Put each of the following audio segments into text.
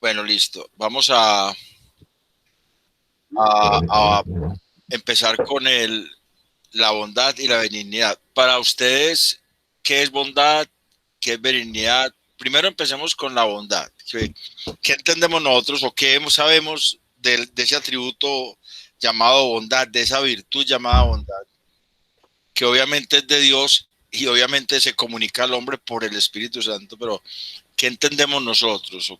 Bueno, listo. Vamos a empezar con la bondad y la benignidad. Para ustedes, ¿qué es bondad? ¿Qué es benignidad? Primero empecemos con la bondad. ¿Qué entendemos nosotros o qué sabemos de ese atributo llamado bondad, de esa virtud llamada bondad? Que obviamente es de Dios y obviamente se comunica al hombre por el Espíritu Santo, pero ¿qué entendemos nosotros?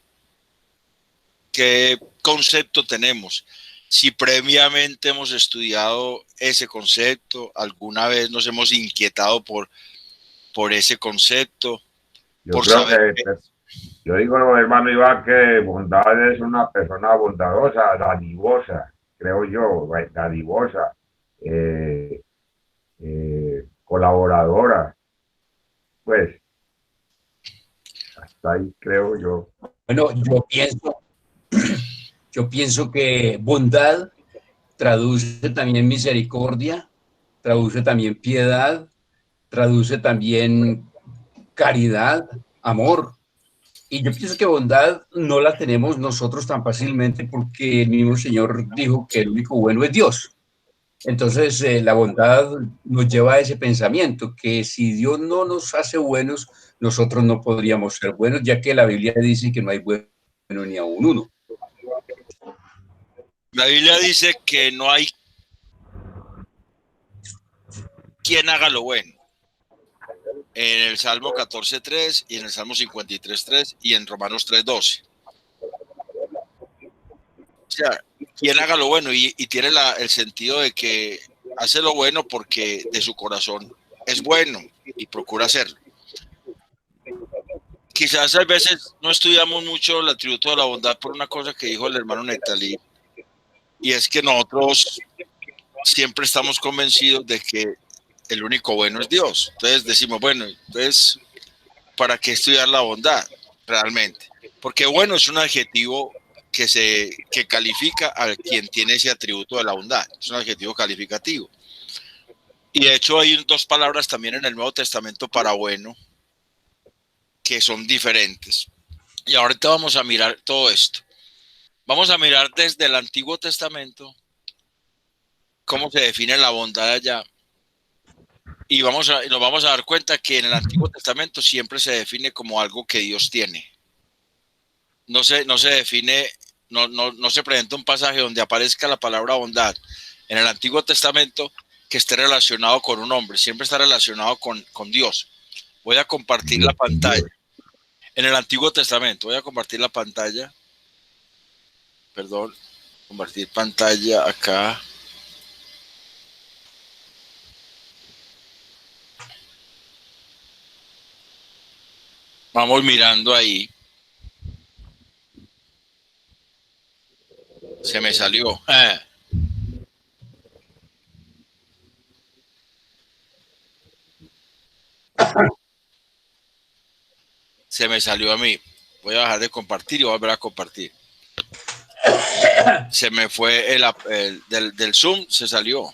¿Qué concepto tenemos? Si previamente hemos estudiado ese concepto, alguna vez nos hemos inquietado por ese concepto, yo creo que yo digo, hermano Iván, que bondad es una persona bondadosa, dadivosa, creo yo, dadivosa, colaboradora, pues hasta ahí creo yo. Bueno, yo pienso que bondad traduce también misericordia, traduce también piedad, traduce también caridad, amor. Y yo pienso que bondad no la tenemos nosotros tan fácilmente porque el mismo Señor dijo que el único bueno es Dios. Entonces, la bondad nos lleva a ese pensamiento, que si Dios no nos hace buenos, nosotros no podríamos ser buenos, ya que la Biblia dice que no hay bueno ni aun uno. La Biblia dice que no hay quien haga lo bueno. En el Salmo 14.3 y en el Salmo 53.3 y en Romanos 3.12. O sea, quien haga lo bueno y tiene el sentido de que hace lo bueno porque de su corazón es bueno y procura hacerlo. Quizás a veces no estudiamos mucho el atributo de la bondad por una cosa que dijo el hermano Nectalí, y es que nosotros siempre estamos convencidos de que el único bueno es Dios. Entonces decimos, bueno, entonces, ¿para qué estudiar la bondad realmente? Porque bueno es un adjetivo que califica a quien tiene ese atributo de la bondad. Es un adjetivo calificativo. Y de hecho hay dos palabras también en el Nuevo Testamento para bueno que son diferentes. Y ahorita vamos a mirar todo esto. Vamos a mirar desde el Antiguo Testamento cómo se define la bondad allá. Y nos vamos a dar cuenta que en el Antiguo Testamento siempre se define como algo que Dios tiene. No se define, no se presenta un pasaje donde aparezca la palabra bondad en el Antiguo Testamento que esté relacionado con un hombre, siempre está relacionado con Dios. Voy a compartir la pantalla. En el Antiguo Testamento, voy a compartir la pantalla. Perdón, compartir pantalla acá. Vamos mirando ahí. Se me salió. Se me salió a mí. Voy a dejar de compartir y voy a volver a compartir. Se me fue del Zoom, se salió.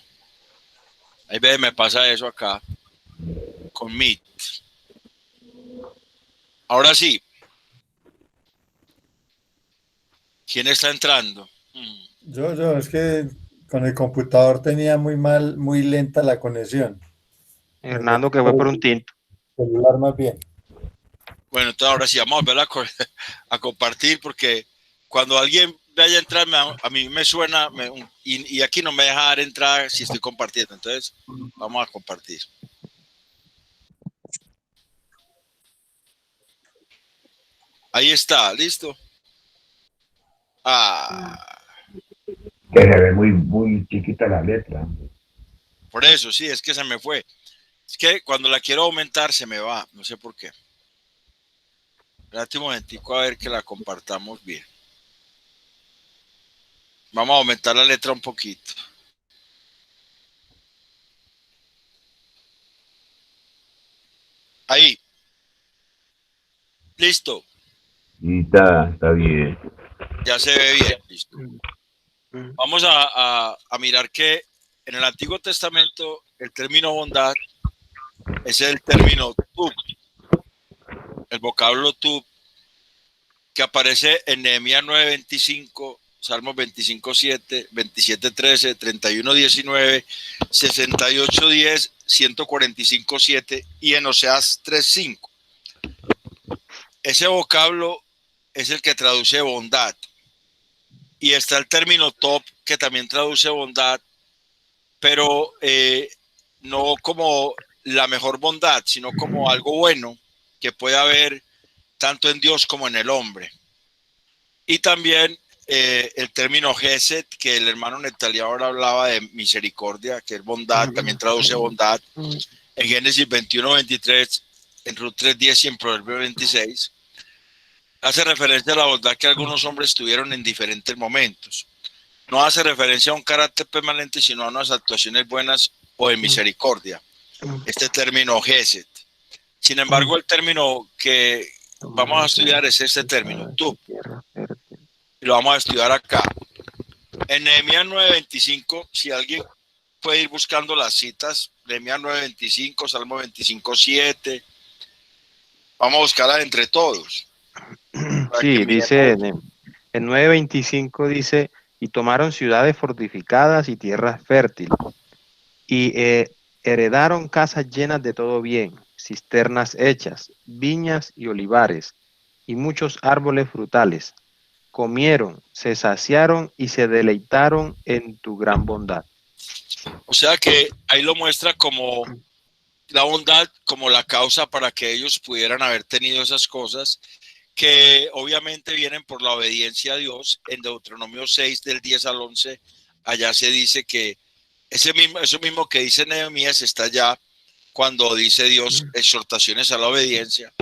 Ahí ve, me pasa eso acá con Meet. Ahora sí. ¿Quién está entrando? Yo, es que con el computador tenía muy lenta la conexión. Hernando, que fue por un tinto. Celular más bien. Bueno, entonces ahora sí vamos a volver a compartir porque cuando alguien vaya a entrar, a mí me suena y aquí no me deja dar entrada si estoy compartiendo. Entonces, vamos a compartir. Ahí está, ¿listo? Que se ve muy chiquita la letra. Por eso, sí, es que se me fue. Es que cuando la quiero aumentar se me va, no sé por qué. Espérate un momentico a ver que la compartamos bien. Vamos a aumentar la letra un poquito. Ahí. Listo. Y está bien. Ya se ve bien. Listo. Vamos a mirar que en el Antiguo Testamento el término bondad es el término tub. El vocablo tub que aparece en Nehemías 9:25, Salmos 25:7, 27:13, 31:19, 68:10, 145:7 y en Oseas 3:5. Ese vocablo es el que traduce bondad. Y está el término top, que también traduce bondad, pero no como la mejor bondad, sino como algo bueno que puede haber tanto en Dios como en el hombre. Y también el término Gesed, que el hermano Netalí ahora hablaba de misericordia, que es bondad, también traduce bondad. En Génesis 21:23, en Ruth 3:10 y en Proverbios 26, hace referencia a la bondad que algunos hombres tuvieron en diferentes momentos. No hace referencia a un carácter permanente, sino a unas actuaciones buenas o de misericordia. Este término Gesed. Sin embargo, el término que vamos a estudiar es este término, tú. Y lo vamos a estudiar acá. En Nehemías 9:25, si alguien puede ir buscando las citas, Nehemías 9:25, Salmo 25:7, vamos a buscarla entre todos. Sí, dice en 9:25 dice, y tomaron ciudades fortificadas y tierras fértiles, y heredaron casas llenas de todo bien, cisternas hechas, viñas y olivares, y muchos árboles frutales. Comieron, se saciaron y se deleitaron en tu gran bondad. O sea que ahí lo muestra como la bondad, como la causa para que ellos pudieran haber tenido esas cosas, que obviamente vienen por la obediencia a Dios. En Deuteronomio 6, del 10 al 11, allá se dice que eso mismo que dice Nehemías está allá cuando dice Dios exhortaciones a la obediencia,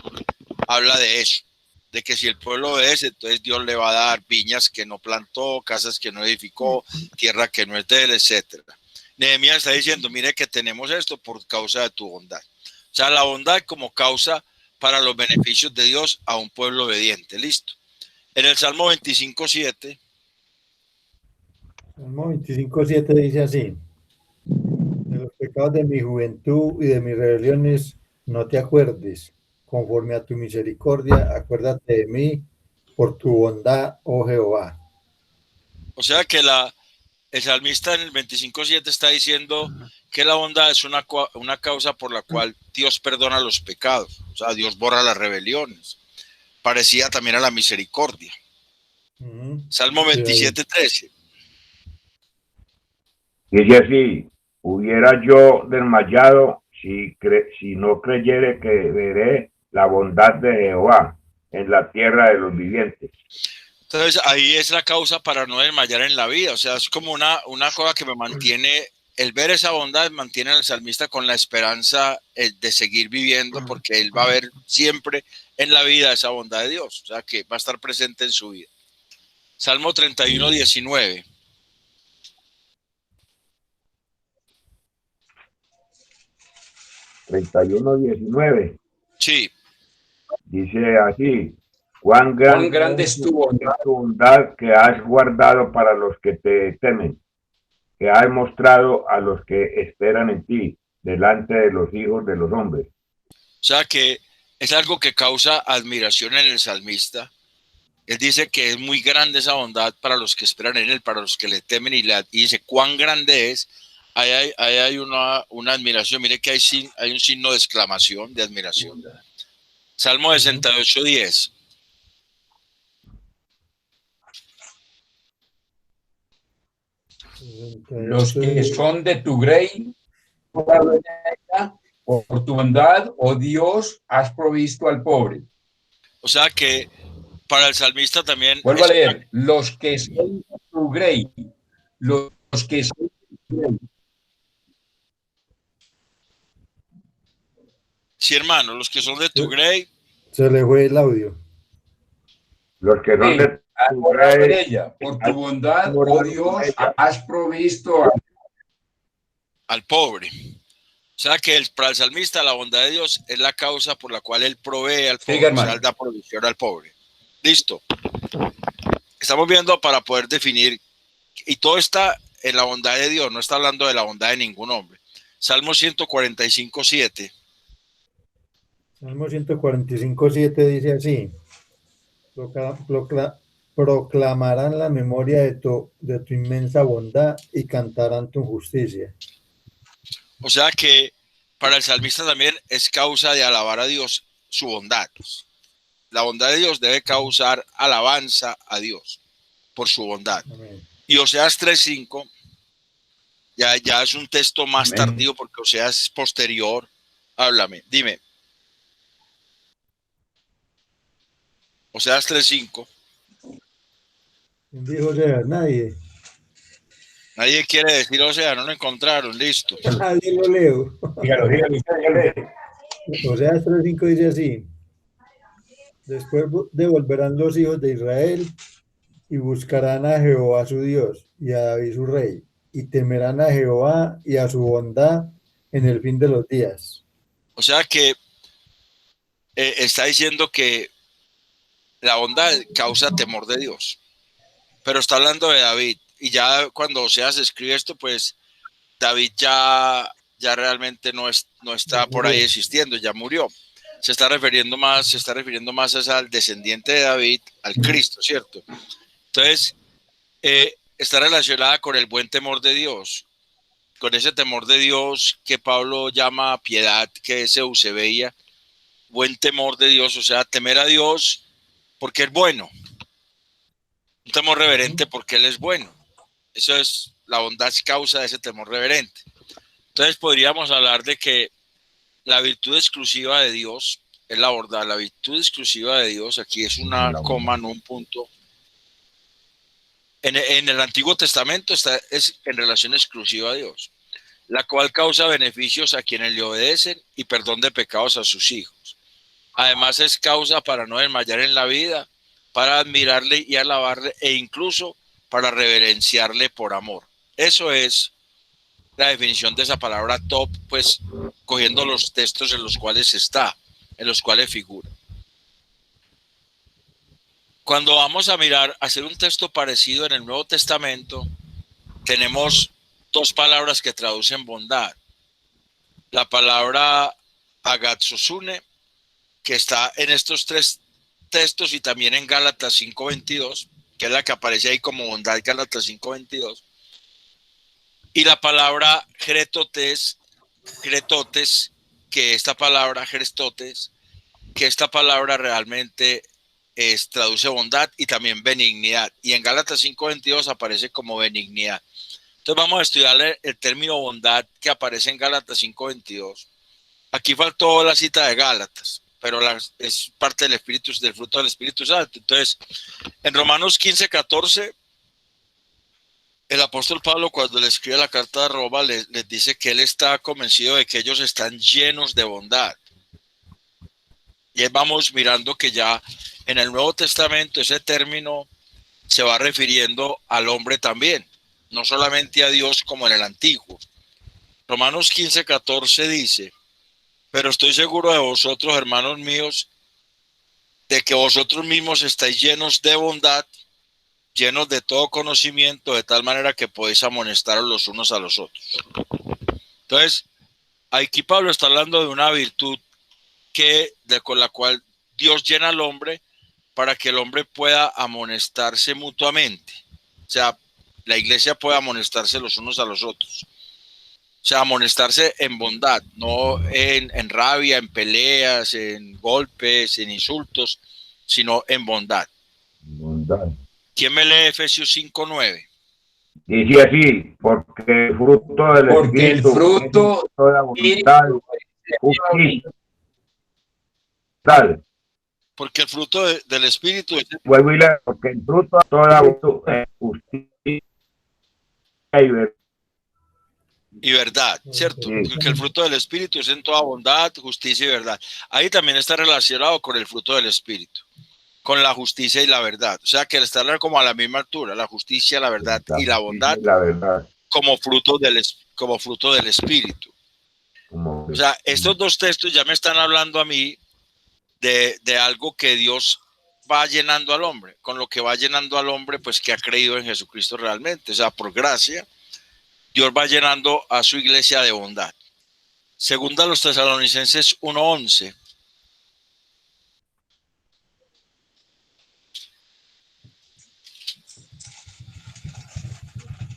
habla de eso, de que si el pueblo obedece, entonces Dios le va a dar viñas que no plantó, casas que no edificó, tierra que no es de él, etc. Nehemías está diciendo, mire que tenemos esto por causa de tu bondad. O sea, la bondad como causa para los beneficios de Dios a un pueblo obediente. Listo. En el Salmo 25:7. Salmo 25:7 dice así: de los pecados de mi juventud y de mis rebeliones no te acuerdes. Conforme a tu misericordia, acuérdate de mí por tu bondad, oh Jehová. O sea que el salmista en el 25:7 está diciendo que la bondad es una causa por la cual Dios perdona los pecados. O sea, Dios borra las rebeliones. Parecía también a la misericordia. Salmo 27:13. Dice así, hubiera yo desmayado si no creyere que veré la bondad de Jehová en la tierra de los vivientes. Entonces ahí es la causa para no desmayar en la vida. O sea, es como una cosa que me mantiene, el ver esa bondad mantiene al salmista con la esperanza de seguir viviendo, porque él va a ver siempre en la vida esa bondad de Dios. O sea, que va a estar presente en su vida. Salmo 31:19. Sí. Dice así, cuán grande es tu bondad que has guardado para los que te temen, que has mostrado a los que esperan en ti, delante de los hijos de los hombres. O sea que es algo que causa admiración en el salmista. Él dice que es muy grande esa bondad para los que esperan en él, para los que le temen, y dice cuán grande es. Ahí hay una admiración. Mire que hay un signo de exclamación, de admiración. Salmo 68:10. Los que son de tu grey, por tu bondad, oh Dios, has provisto al pobre. O sea que para el salmista también. Vuelvo a leer, los que son de tu grey, los que son de tu grey. Sí, hermano, los que son de tu grey. Se le fue el audio. Los que son de tu grey, por tu bondad, oh Dios, has provisto al pobre. O sea que para el salmista la bondad de Dios es la causa por la cual él provee al pobre, o sea, él da provisión al pobre. Listo. Estamos viendo para poder definir, y todo está en la bondad de Dios, no está hablando de la bondad de ningún hombre. Salmo 145:7. Salmo 145:7 dice así: Proclamarán la memoria de tu inmensa bondad y cantarán tu justicia. O sea que para el salmista también es causa de alabar a Dios su bondad. La bondad de Dios debe causar alabanza a Dios por su bondad. Amén. Y Oseas 3:5 ya es un texto más Amén. tardío porque Oseas es posterior. Háblame, dime. Oseas 3:5. ¿Quién dijo Oseas? Nadie. Nadie quiere decir Oseas, no lo encontraron, listo. Nadie lo leo. Dígalo. Oseas 3:5 dice así: Después devolverán los hijos de Israel y buscarán a Jehová su Dios y a David su rey, y temerán a Jehová y a su bondad en el fin de los días. O sea que está diciendo que la bondad causa temor de Dios. Pero está hablando de David. Y ya cuando Oseas escribe esto, pues David ya realmente no está por ahí existiendo, ya murió. Se está refiriendo más al descendiente de David, al Cristo, ¿cierto? Entonces, está relacionada con el buen temor de Dios, con ese temor de Dios que Pablo llama piedad, que es eusebeia, buen temor de Dios, o sea, temer a Dios porque es bueno, un temor reverente porque Él es bueno. Eso es, la bondad es causa de ese temor reverente. Entonces podríamos hablar de que la virtud exclusiva de Dios es la bondad. La virtud exclusiva de Dios, aquí es una coma, no un punto. En el Antiguo Testamento es en relación exclusiva a Dios, la cual causa beneficios a quienes le obedecen y perdón de pecados a sus hijos. Además es causa para no desmayar en la vida, para admirarle y alabarle e incluso para reverenciarle por amor. Eso es la definición de esa palabra top, pues cogiendo los textos en los cuales está, en los cuales figura. Cuando vamos a mirar, hacer un texto parecido en el Nuevo Testamento, tenemos dos palabras que traducen bondad. La palabra agatsosune, que está en estos tres textos y también en Gálatas 5:22, que es la que aparece ahí como bondad, Gálatas 5:22. Y la palabra cretotes, que esta palabra realmente traduce bondad y también benignidad. Y en Gálatas 5:22 aparece como benignidad. Entonces vamos a estudiar el término bondad que aparece en Gálatas 5:22. Aquí faltó la cita de Gálatas, pero es parte del Espíritu, del fruto del Espíritu Santo. Entonces, en Romanos 15:14, el apóstol Pablo, cuando le escribe la carta de Roma, les dice que él está convencido de que ellos están llenos de bondad. Y ahí vamos mirando que ya en el Nuevo Testamento ese término se va refiriendo al hombre también, no solamente a Dios como en el Antiguo. Romanos 15:14 dice: pero estoy seguro de vosotros, hermanos míos, de que vosotros mismos estáis llenos de bondad, llenos de todo conocimiento, de tal manera que podéis amonestaros los unos a los otros. Entonces, aquí Pablo está hablando de una virtud con la cual Dios llena al hombre para que el hombre pueda amonestarse mutuamente. O sea, la iglesia puede amonestarse los unos a los otros. O sea, amonestarse en bondad, no en rabia, en peleas, en golpes, en insultos, sino en bondad. Bondad. ¿Quién me lee Efesios 5:9? Dice así, porque el fruto del Porque el Espíritu fruto es toda voluntad, justicia, tal. Porque el fruto del Espíritu es... Vuelvo y leo, porque el fruto de toda justicia y verdad. Y verdad, ¿cierto? Sí. Porque el fruto del Espíritu es en toda bondad, justicia y verdad. Ahí también está relacionado con el fruto del Espíritu, con la justicia y la verdad. O sea, que está como a la misma altura, la justicia, la verdad y la bondad La verdad. como fruto del Espíritu. O sea, estos dos textos ya me están hablando a mí de algo que Dios va llenando al hombre, con lo que va llenando al hombre, pues que ha creído en Jesucristo realmente. O sea, por gracia, Dios va llenando a su iglesia de bondad. Segunda a los Tesalonicenses 1:11.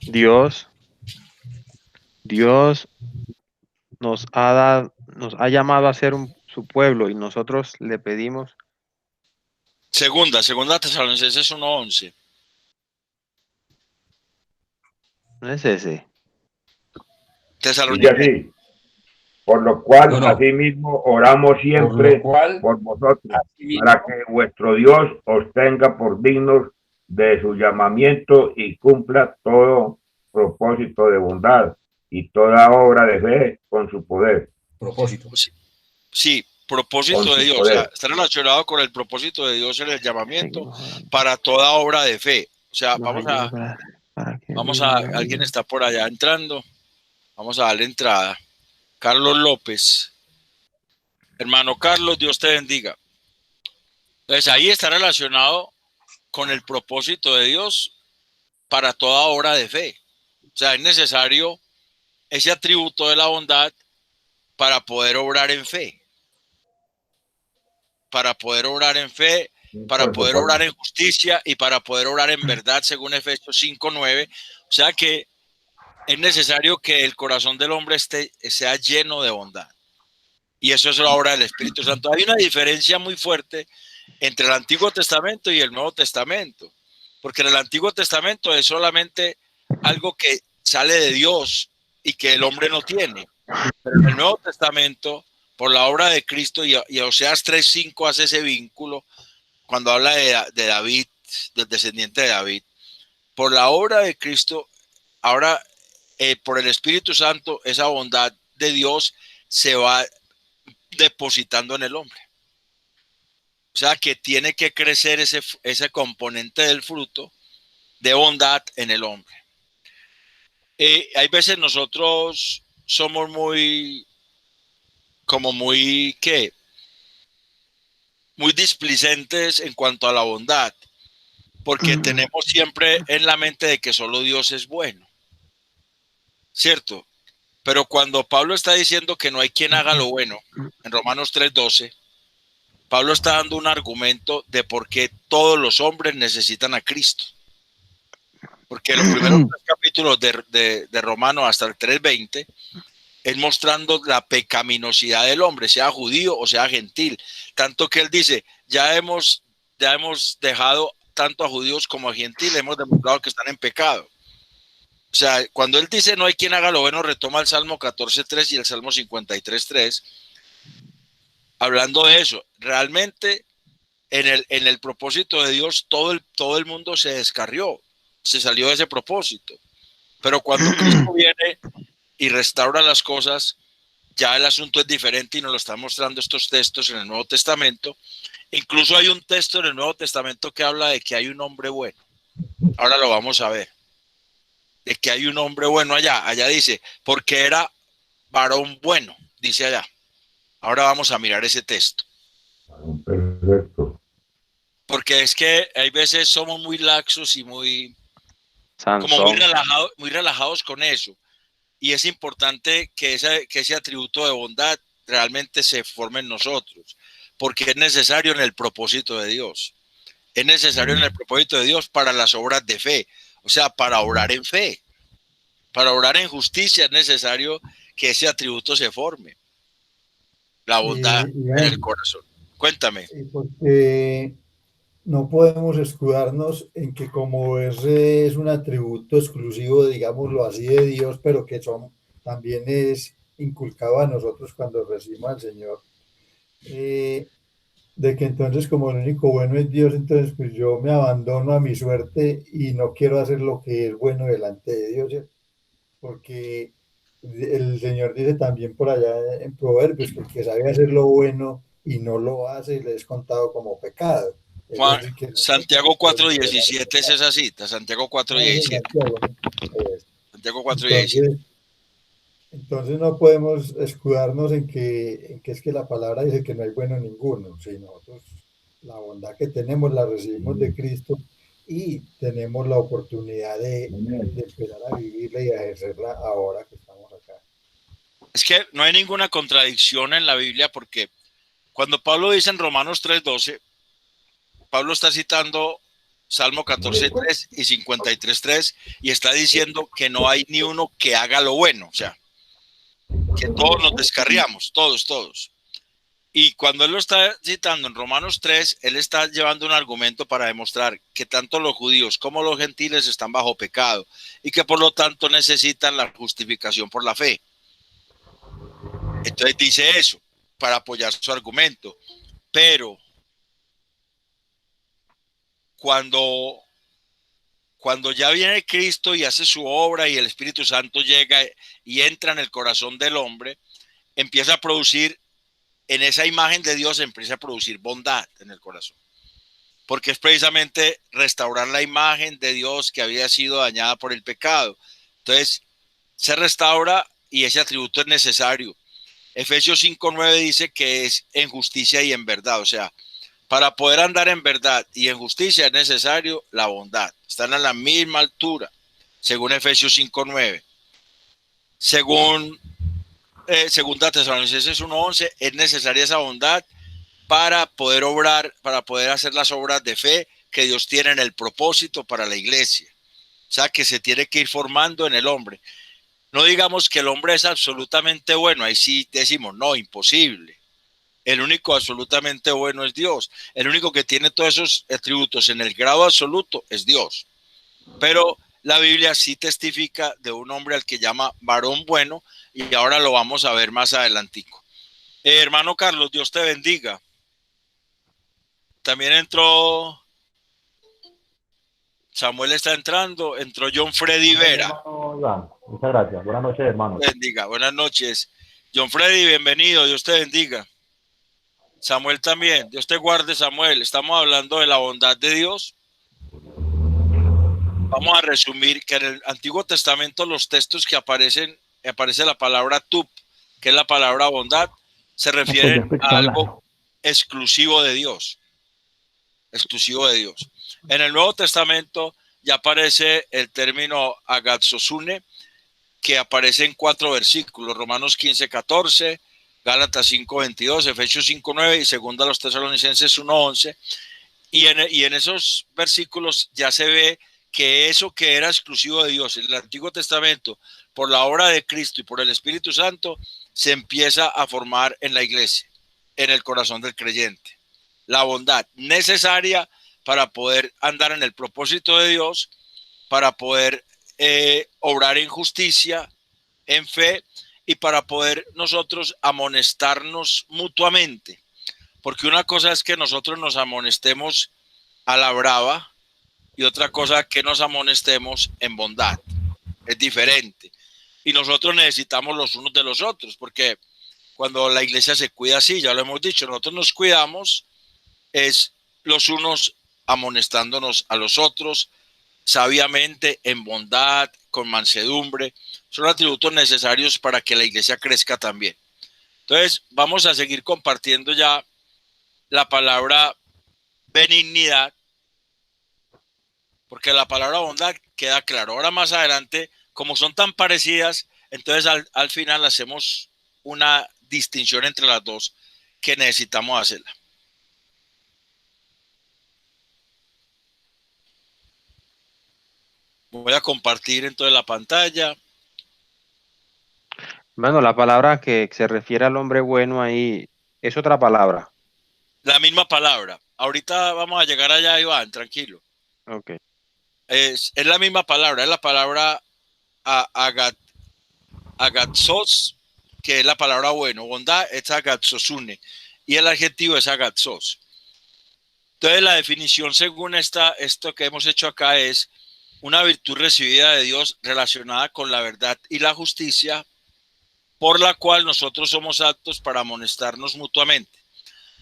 Dios nos ha llamado a ser su pueblo y nosotros le pedimos. Segunda Tesalonicenses 1:11. No es ese. Dice Tesalonicenses. así, por lo cual No, no. asimismo oramos Por siempre lo cual, por vosotros, asimismo, para que vuestro Dios os tenga por dignos de su llamamiento y cumpla todo propósito de bondad y toda obra de fe con su poder. propósito. Sí, Con propósito de su Dios. O sea, poder. está relacionado con el propósito de Dios en el llamamiento Seguimos orando. para toda obra de fe. O sea, Nos ayude para que alguien está por allá entrando. Vamos a darle entrada. Carlos López. Hermano Carlos, Dios te bendiga. Entonces ahí está relacionado con el propósito de Dios para toda obra de fe. O sea, es necesario ese atributo de la bondad para poder obrar en fe. Para poder obrar en fe, para poder obrar en justicia y para poder obrar en verdad, según Efesios 5:9. O sea que es necesario que el corazón del hombre sea lleno de bondad. Y eso es la obra del Espíritu Santo. Hay una diferencia muy fuerte entre el Antiguo Testamento y el Nuevo Testamento. Porque en el Antiguo Testamento es solamente algo que sale de Dios y que el hombre no tiene. Pero en el Nuevo Testamento, por la obra de Cristo, y Oseas 3:5 hace ese vínculo, cuando habla de David, del descendiente de David, por la obra de Cristo, ahora por el Espíritu Santo, esa bondad de Dios se va depositando en el hombre. O sea que tiene que crecer ese componente del fruto de bondad en el hombre. Hay veces nosotros somos muy displicentes en cuanto a la bondad, porque tenemos siempre en la mente de que solo Dios es bueno, ¿cierto? Pero cuando Pablo está diciendo que no hay quien haga lo bueno, en Romanos 3:12, Pablo está dando un argumento de por qué todos los hombres necesitan a Cristo. Porque los primeros 3 capítulos de Romanos hasta el 3:20 es mostrando la pecaminosidad del hombre, sea judío o sea gentil. Tanto que él dice, ya hemos dejado tanto a judíos como a gentiles, hemos demostrado que están en pecado. O sea, cuando él dice no hay quien haga lo bueno, retoma el Salmo 14:3 y el Salmo 53:3, hablando de eso. Realmente en el propósito de Dios todo el mundo se descarrió, se salió de ese propósito. Pero cuando Cristo viene y restaura las cosas, ya el asunto es diferente y nos lo están mostrando estos textos en el Nuevo Testamento. Incluso hay un texto en el Nuevo Testamento que habla de que hay un hombre bueno. Ahora lo vamos a ver. De que hay un hombre bueno allá. Allá dice, porque era varón bueno, dice allá. Ahora vamos a mirar ese texto. Perfecto. Porque es que hay veces somos muy laxos y muy Sansón. relajados con eso. Y es importante que ese atributo de bondad realmente se forme en nosotros, porque es necesario en el propósito de Dios. Es necesario en el propósito de Dios para las obras de fe, o sea, para orar en fe. Para orar en justicia es necesario que ese atributo se forme, la bondad en el corazón. Cuéntame. Porque no podemos escudarnos en que como ese es un atributo exclusivo, digámoslo así, de Dios, pero que también es inculcado a nosotros cuando recibimos al Señor, de que entonces como el único bueno es Dios, entonces pues yo me abandono a mi suerte y no quiero hacer lo que es bueno delante de Dios, ¿cierto? Porque el Señor dice también por allá en Proverbios que el que sabe hacer lo bueno y no lo hace le es contado como pecado. Es decir, que Santiago 4:17 es esa cita, Santiago 4:17. Santiago 4:17. Entonces no podemos escudarnos en que es que la palabra dice que no hay bueno ninguno, sino nosotros la bondad que tenemos la recibimos de Cristo y tenemos la oportunidad de empezar a vivirla y a ejercerla ahora que estamos acá. Es que no hay ninguna contradicción en la Biblia porque cuando Pablo dice en Romanos 3:12, Pablo está citando Salmo 14.3 y 53.3, y está diciendo que no hay ni uno que haga lo bueno, o sea, que todos nos descarriamos, todos. Y cuando él lo está citando en Romanos 3, él está llevando un argumento para demostrar que tanto los judíos como los gentiles están bajo pecado y que por lo tanto necesitan la justificación por la fe. Entonces dice eso para apoyar su argumento. Pero cuando ya viene Cristo y hace su obra y el Espíritu Santo llega y entra en el corazón del hombre, empieza a producir, en esa imagen de Dios empieza a producir bondad en el corazón. Porque es precisamente restaurar la imagen de Dios que había sido dañada por el pecado. Entonces, se restaura y ese atributo es necesario. Efesios 5:9 dice que es en justicia y en verdad. O sea, para poder andar en verdad y en justicia es necesario la bondad. Están a la misma altura, según Efesios 5:9. Según Segunda Tesalonicenses 1:11, es necesaria esa bondad para poder obrar, para poder hacer las obras de fe que Dios tiene en el propósito para la iglesia. O sea, que se tiene que ir formando en el hombre. No digamos que el hombre es absolutamente bueno, ahí sí decimos, no, imposible. El único absolutamente bueno es Dios. El único que tiene todos esos atributos en el grado absoluto es Dios. Pero la Biblia sí testifica de un hombre al que llama varón bueno, y ahora lo vamos a ver más adelantico. Hermano Carlos, Dios te bendiga. También entró Samuel, está entrando, entró John Freddy Vera. Muchas gracias. Buenas noches, hermano. Bendiga, buenas noches. John Freddy, bienvenido, Dios te bendiga. Samuel también, Dios te guarde, Samuel. Estamos hablando de la bondad de Dios. Vamos a resumir que en el Antiguo Testamento los textos que aparece la palabra tup, que es la palabra bondad, se refieren a algo exclusivo de Dios. Exclusivo de Dios. En el Nuevo Testamento ya aparece el término agatsosune, que aparece en 4 versículos: Romanos 15:14, Gálatas 5:22, Efesios 5:9 y segunda a los Tesalonicenses 1:11. Y en esos versículos ya se ve que eso que era exclusivo de Dios en el Antiguo Testamento, por la obra de Cristo y por el Espíritu Santo, se empieza a formar en la iglesia, en el corazón del creyente. La bondad necesaria para poder andar en el propósito de Dios, para poder obrar en justicia, en fe, y para poder nosotros amonestarnos mutuamente. Porque una cosa es que nosotros nos amonestemos a la brava y otra cosa que nos amonestemos en bondad. Es diferente. Y nosotros necesitamos los unos de los otros, porque cuando la iglesia se cuida así, ya lo hemos dicho, nosotros nos cuidamos es los unos amonestándonos a los otros sabiamente, en bondad, con mansedumbre. Son atributos necesarios para que la iglesia crezca también. Entonces, vamos a seguir compartiendo ya la palabra benignidad, porque la palabra bondad queda claro. Ahora más adelante, como son tan parecidas, entonces al final hacemos una distinción entre las dos que necesitamos hacerla. Voy a compartir entonces la pantalla. Bueno, la palabra que se refiere al hombre bueno ahí es otra palabra. La misma palabra. Ahorita vamos a llegar allá, Iván, tranquilo. Ok. Es la misma palabra, es la palabra agatzos, que es la palabra bueno. Bondad es agatzosune y el adjetivo es agatzos. Entonces la definición según esto que hemos hecho acá es una virtud recibida de Dios relacionada con la verdad y la justicia, por la cual nosotros somos aptos para amonestarnos mutuamente.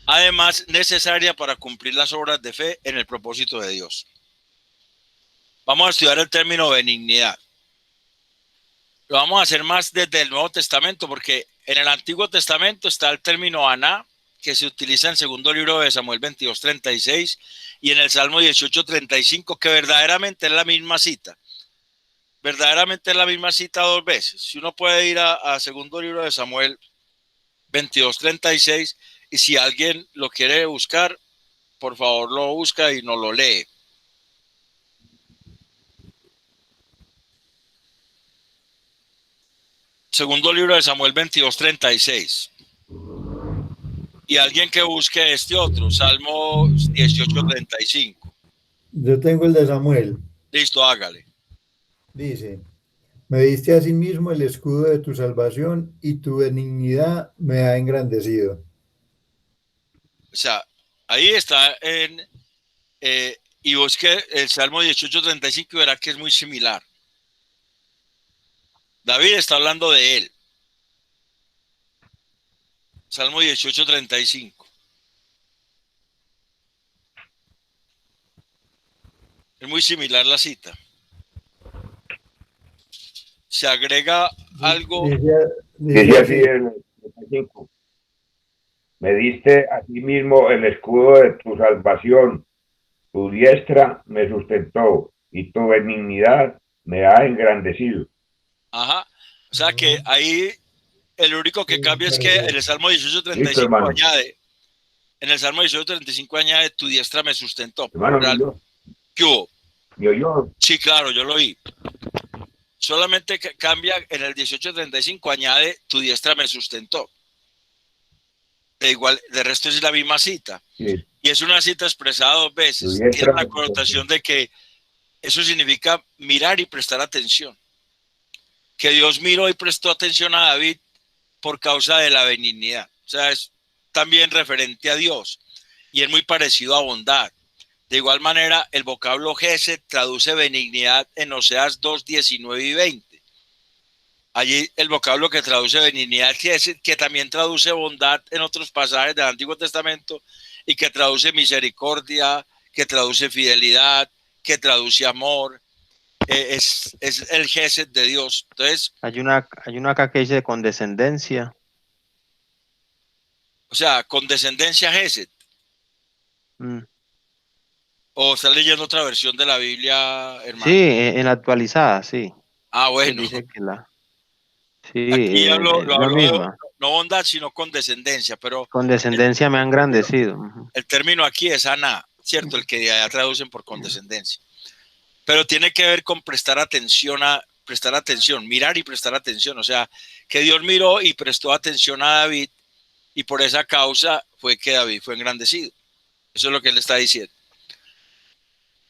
Además, necesaria para cumplir las obras de fe en el propósito de Dios. Vamos a estudiar el término benignidad. Lo vamos a hacer más desde el Nuevo Testamento, porque en el Antiguo Testamento está el término aná, que se utiliza en el segundo libro de Samuel 22:36 y en el Salmo 18:35, que verdaderamente es la misma cita. Verdaderamente es la misma cita 2 veces. Si uno puede ir a segundo libro de Samuel 22:36, y si alguien lo quiere buscar, por favor lo busca y nos lo lee. segundo libro de Samuel 22:36. Y alguien que busque este otro, Salmo 18:35. Yo tengo el de Samuel. Listo, hágale. Dice, me diste a sí mismo el escudo de tu salvación y tu benignidad me ha engrandecido. O sea, ahí está y busque el Salmo 18:35 y verá que es muy similar. David está hablando de él. Salmo 18:35. Es muy similar la cita. Se agrega algo. Dice así el 35. Me diste a ti mismo el escudo de tu salvación, tu diestra me sustentó y tu benignidad me ha engrandecido. Ajá. O sea que ahí el único que cambia es que en el Salmo Listo, 18:35 hermano. añade, en el Salmo 18:35 añade, tu diestra me sustentó. Hermano, ¿Qué hubo? ¿me oyó? Sí, claro, yo lo oí. Solamente cambia en el 18:35 añade, tu diestra me sustentó. De resto es la misma cita. Sí. Y es una cita expresada dos Tu veces. diestra Tiene una me connotación de que eso significa mirar y prestar atención. Que Dios miró y prestó atención a David por causa de la benignidad. O sea, es también referente a Dios y es muy parecido a bondad. De igual manera, el vocablo Gesed traduce benignidad en Oseas 2:19 y 20. Allí el vocablo que traduce benignidad Gesed, que también traduce bondad en otros pasajes del Antiguo Testamento y que traduce misericordia, que traduce fidelidad, que traduce amor. Es el Gesed de Dios. Entonces, Hay una acá que dice condescendencia. o sea, condescendencia Gesed. Mm. ¿O está leyendo otra versión de la Biblia, hermano? Sí, en la actualizada, sí. Ah, Pues bueno. dice que sí, Aquí lo la habló misma. no bondad, sino condescendencia, pero Condescendencia me ha engrandecido. Ujú. el término aquí es ana, ¿cierto? El que allá traducen por condescendencia. Pero tiene que ver con prestar atención, mirar y prestar atención. O sea, que Dios miró y prestó atención a David y por esa causa fue que David fue engrandecido. Eso es lo que él está diciendo.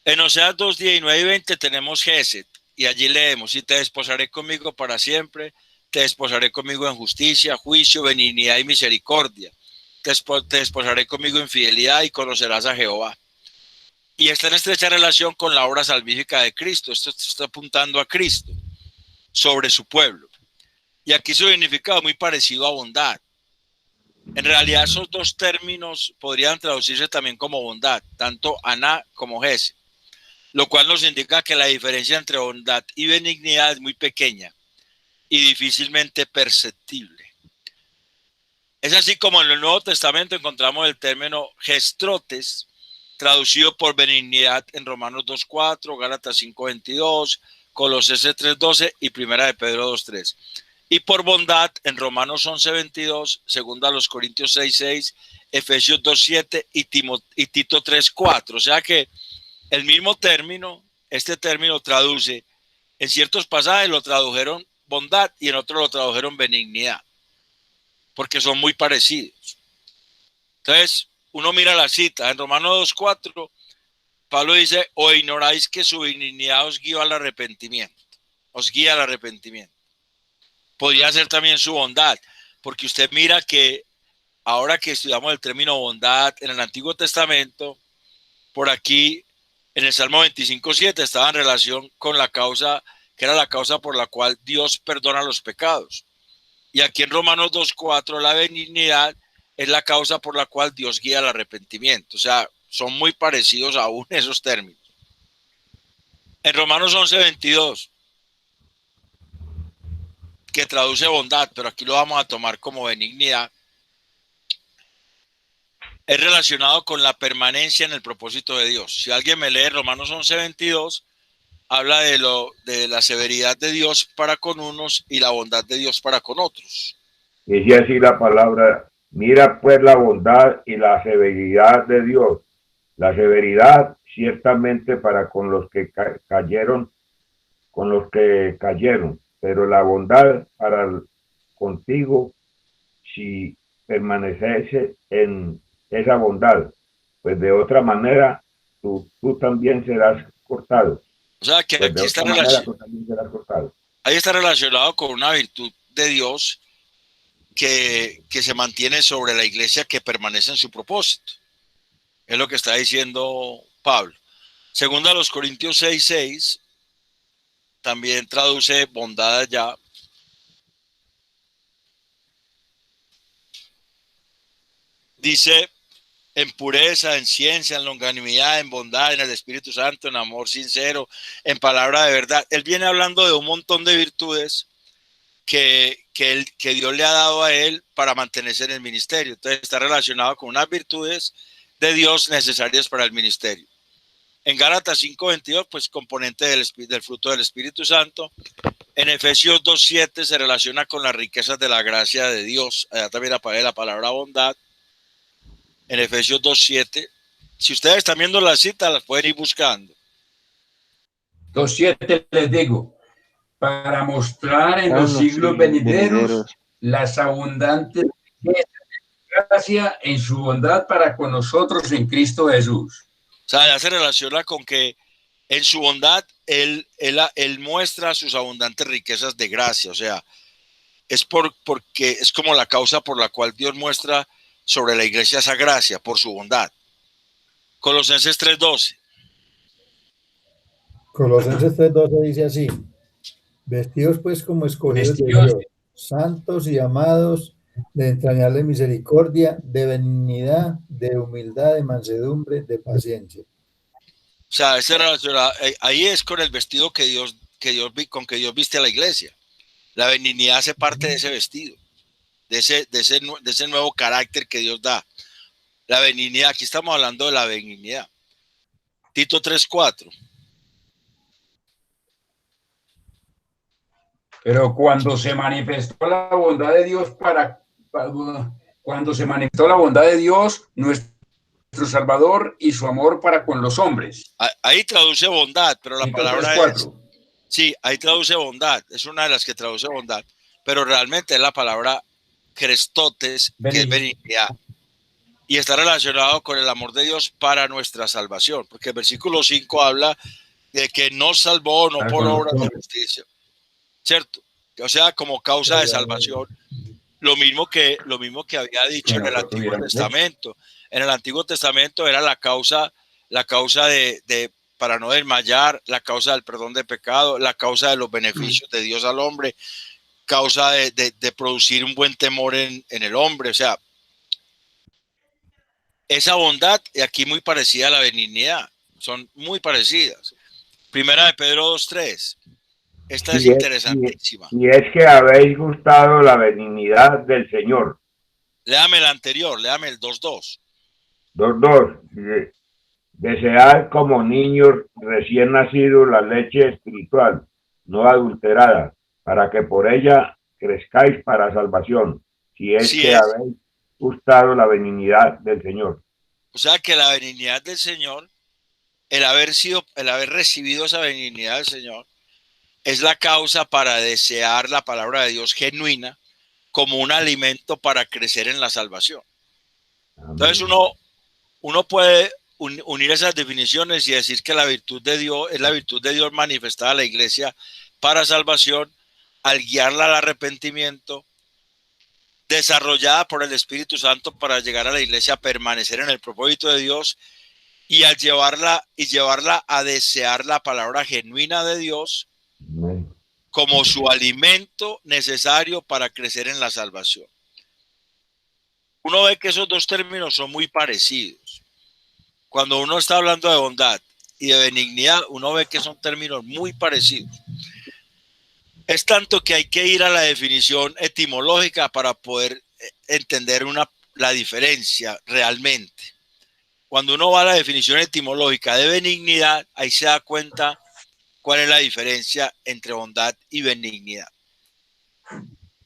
En Oseas 2:19 y 20 tenemos Gesed y allí leemos, y te desposaré conmigo para siempre, te desposaré conmigo en justicia, juicio, benignidad y misericordia. Te desposaré conmigo en fidelidad y conocerás a Jehová. Y está en estrecha relación con la obra salvífica de Cristo. Esto está apuntando a Cristo sobre su pueblo. Y aquí su significado es muy parecido a bondad. En realidad esos dos términos podrían traducirse también como bondad, tanto aná como gesed, lo cual nos indica que la diferencia entre bondad y benignidad es muy pequeña y difícilmente perceptible. Es así como en el Nuevo Testamento encontramos el término gestrotes, traducido por benignidad en Romanos 2:4, Gálatas 5:22, Colosenses 3:12 y Primera de Pedro 2:3. Y por bondad en Romanos 11:22, Segunda a los Corintios 6:6, Efesios 2:7 y Tito 3:4. O sea que el mismo término, este término traduce, en ciertos pasajes lo tradujeron bondad y en otros lo tradujeron benignidad, porque son muy parecidos. Entonces, uno mira la cita, en Romanos 2:4, Pablo dice, o ignoráis que su benignidad os guía al arrepentimiento, Podría ser también su bondad, porque usted mira que ahora que estudiamos el término bondad en el Antiguo Testamento, por aquí en el Salmo 25:7 estaba en relación con la causa, que era la causa por la cual Dios perdona los pecados. Y aquí en Romanos 2:4 la benignidad es la causa por la cual Dios guía al arrepentimiento. O sea, son muy parecidos aún esos términos. En Romanos 11:22, que traduce bondad, pero aquí lo vamos a tomar como benignidad, es relacionado con la permanencia en el propósito de Dios. Si alguien me lee Romanos 11:22, habla de la severidad de Dios para con unos y la bondad de Dios para con otros. Dice así la palabra, mira pues la bondad y la severidad de Dios. La severidad ciertamente para con los que cayeron, pero la bondad para contigo si permaneciese en esa bondad, pues de otra manera tú también serás cortado. O sea, que Pues de aquí está, otra manera tú también serás cortado. ahí está relacionado con una virtud de Dios que se mantiene sobre la iglesia, que permanece en su propósito. Es lo que está diciendo Pablo. Segundo a los Corintios 6:6, también traduce bondad allá. Dice, en pureza, en ciencia, en longanimidad, en bondad, en el Espíritu Santo, en amor sincero, en palabra de verdad. Él viene hablando de un montón de virtudes que Dios le ha dado a él para mantenerse en el ministerio. Entonces está relacionado con unas virtudes de Dios necesarias para el ministerio. En Gálatas 5:22, pues componente del fruto del Espíritu Santo. En Efesios 2:7 se relaciona con las riquezas de la gracia de Dios. Allá también aparece la palabra bondad. En Efesios 2:7. Si ustedes están viendo la cita, las pueden ir buscando. 2:7 les digo, para mostrar en los siglos venideros las abundantes gracias en su bondad para con nosotros en Cristo Jesús. O sea, ya se relaciona con que en su bondad él muestra sus abundantes riquezas de gracia. O sea, es porque es como la causa por la cual Dios muestra sobre la iglesia esa gracia, por su bondad. Colosenses 3:12. Colosenses 3:12 dice así: vestidos pues como escogidos de Vestidos. Dios, santos y amados, de entrañable misericordia, de benignidad, de humildad, de mansedumbre, de paciencia. O sea, ahí es con el vestido con que Dios viste a la iglesia. La benignidad hace parte de ese vestido, de ese nuevo carácter que Dios da. La benignidad, aquí estamos hablando de la benignidad. Tito 3:4. Pero cuando se manifestó la bondad de Dios cuando se manifestó la bondad de Dios, nuestro Salvador y su amor para con los hombres. Ahí traduce bondad, pero la Tito palabra 3:4. sí, ahí traduce bondad, es una de las que traduce bondad, pero realmente es la palabra crestotes, que es benignidad. Y está relacionado con el amor de Dios para nuestra salvación, porque el versículo 5 habla de que nos salvó no por obras de justicia, ¿cierto? O sea, como causa de salvación, lo mismo que había dicho en el Antiguo Testamento. En el Antiguo Testamento era la causa de para no desmayar, la causa del perdón de pecado, la causa de los beneficios de Dios al hombre, causa de producir un buen temor en el hombre. O sea, esa bondad, y aquí muy parecida a la benignidad, son muy parecidas. Primera de Pedro 2:3. Esta es interesantísima. Y es que habéis gustado la benignidad del Señor. Léame el anterior, léame el 2:2. 2:2. Desead como niños recién nacidos la leche espiritual, no adulterada, para que por ella crezcáis para salvación, si es Sí que es. habéis gustado la benignidad del Señor. O sea que la benignidad del Señor, el haber recibido esa benignidad del Señor, es la causa para desear la palabra de Dios genuina como un alimento para crecer en la salvación. Amén. Entonces uno puede unir esas definiciones y decir que la virtud de Dios es la virtud de Dios manifestada a la iglesia para salvación, al guiarla al arrepentimiento, desarrollada por el Espíritu Santo para llegar a la iglesia a permanecer en el propósito de Dios, y al llevarla a desear la palabra genuina de Dios Amén. como su alimento necesario para crecer en la salvación. Uno ve que esos dos términos son muy parecidos. Cuando uno está hablando de bondad y de benignidad, uno ve que son términos muy parecidos. Es tanto que hay que ir a la definición etimológica para poder entender la diferencia realmente. Cuando uno va a la definición etimológica de benignidad, ahí se da cuenta cuál es la diferencia entre bondad y benignidad.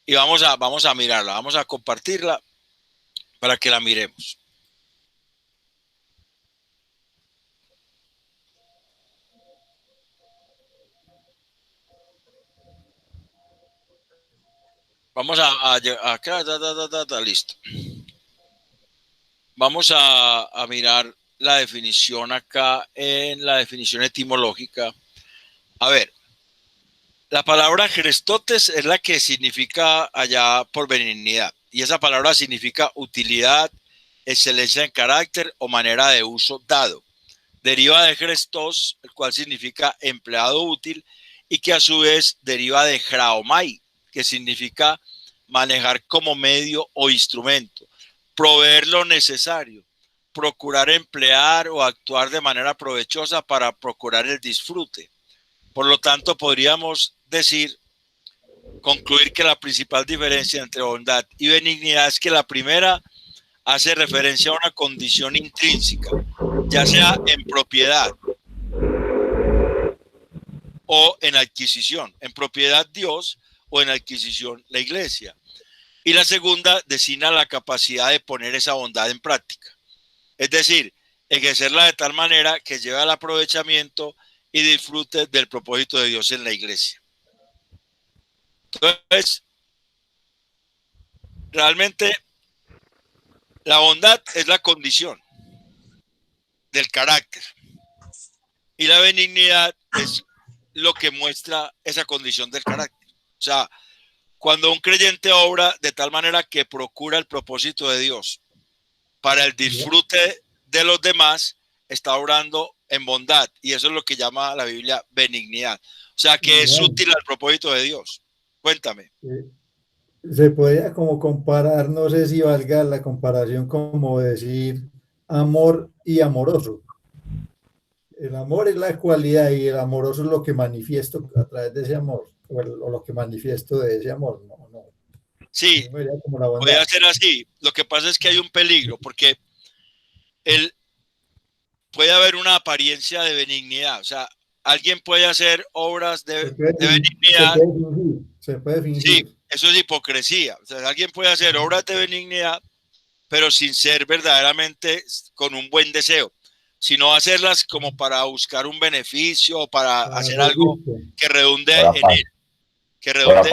Y vamos a mirarla, vamos a compartirla para que la miremos. Vamos acá, listo. Vamos a mirar la definición acá en la definición etimológica. A ver, la palabra Christotes es la que significa allá por benignidad. Y esa palabra significa utilidad, excelencia en carácter o manera de uso dado. Deriva de Christos, el cual significa empleado útil, y que a su vez deriva de Hraomai, que significa manejar como medio o instrumento, proveer lo necesario, procurar emplear o actuar de manera provechosa para procurar el disfrute. Por lo tanto, podríamos concluir que la principal diferencia entre bondad y benignidad es que la primera hace referencia a una condición intrínseca, ya sea en propiedad o en adquisición. En propiedad Dios o en adquisición la iglesia. Y la segunda designa la capacidad de poner esa bondad en práctica. Es decir, ejercerla de tal manera que lleve al aprovechamiento y disfrute del propósito de Dios en la iglesia. Entonces, realmente la bondad es la condición del carácter y la benignidad es lo que muestra esa condición del carácter. O sea, cuando un creyente obra de tal manera que procura el propósito de Dios para el disfrute de los demás, está obrando en bondad, y eso es lo que llama la Biblia benignidad. O sea, que es útil al propósito de Dios. Cuéntame. Se podría como comparar, no sé si valga la comparación, como decir amor y amoroso. El amor es la cualidad y el amoroso es lo que manifiesto a través de ese amor, o lo que manifiesto de ese amor. No. Sí, puede ser así. Lo que pasa es que hay un peligro, porque puede haber una apariencia de benignidad. O sea, alguien puede hacer obras de benignidad. Se puede fingir. Sí, eso es hipocresía. O sea, alguien puede hacer obras de benignidad, pero sin ser verdaderamente con un buen deseo, sino hacerlas como para buscar un beneficio o para hacer algo que redunde en él, que redunde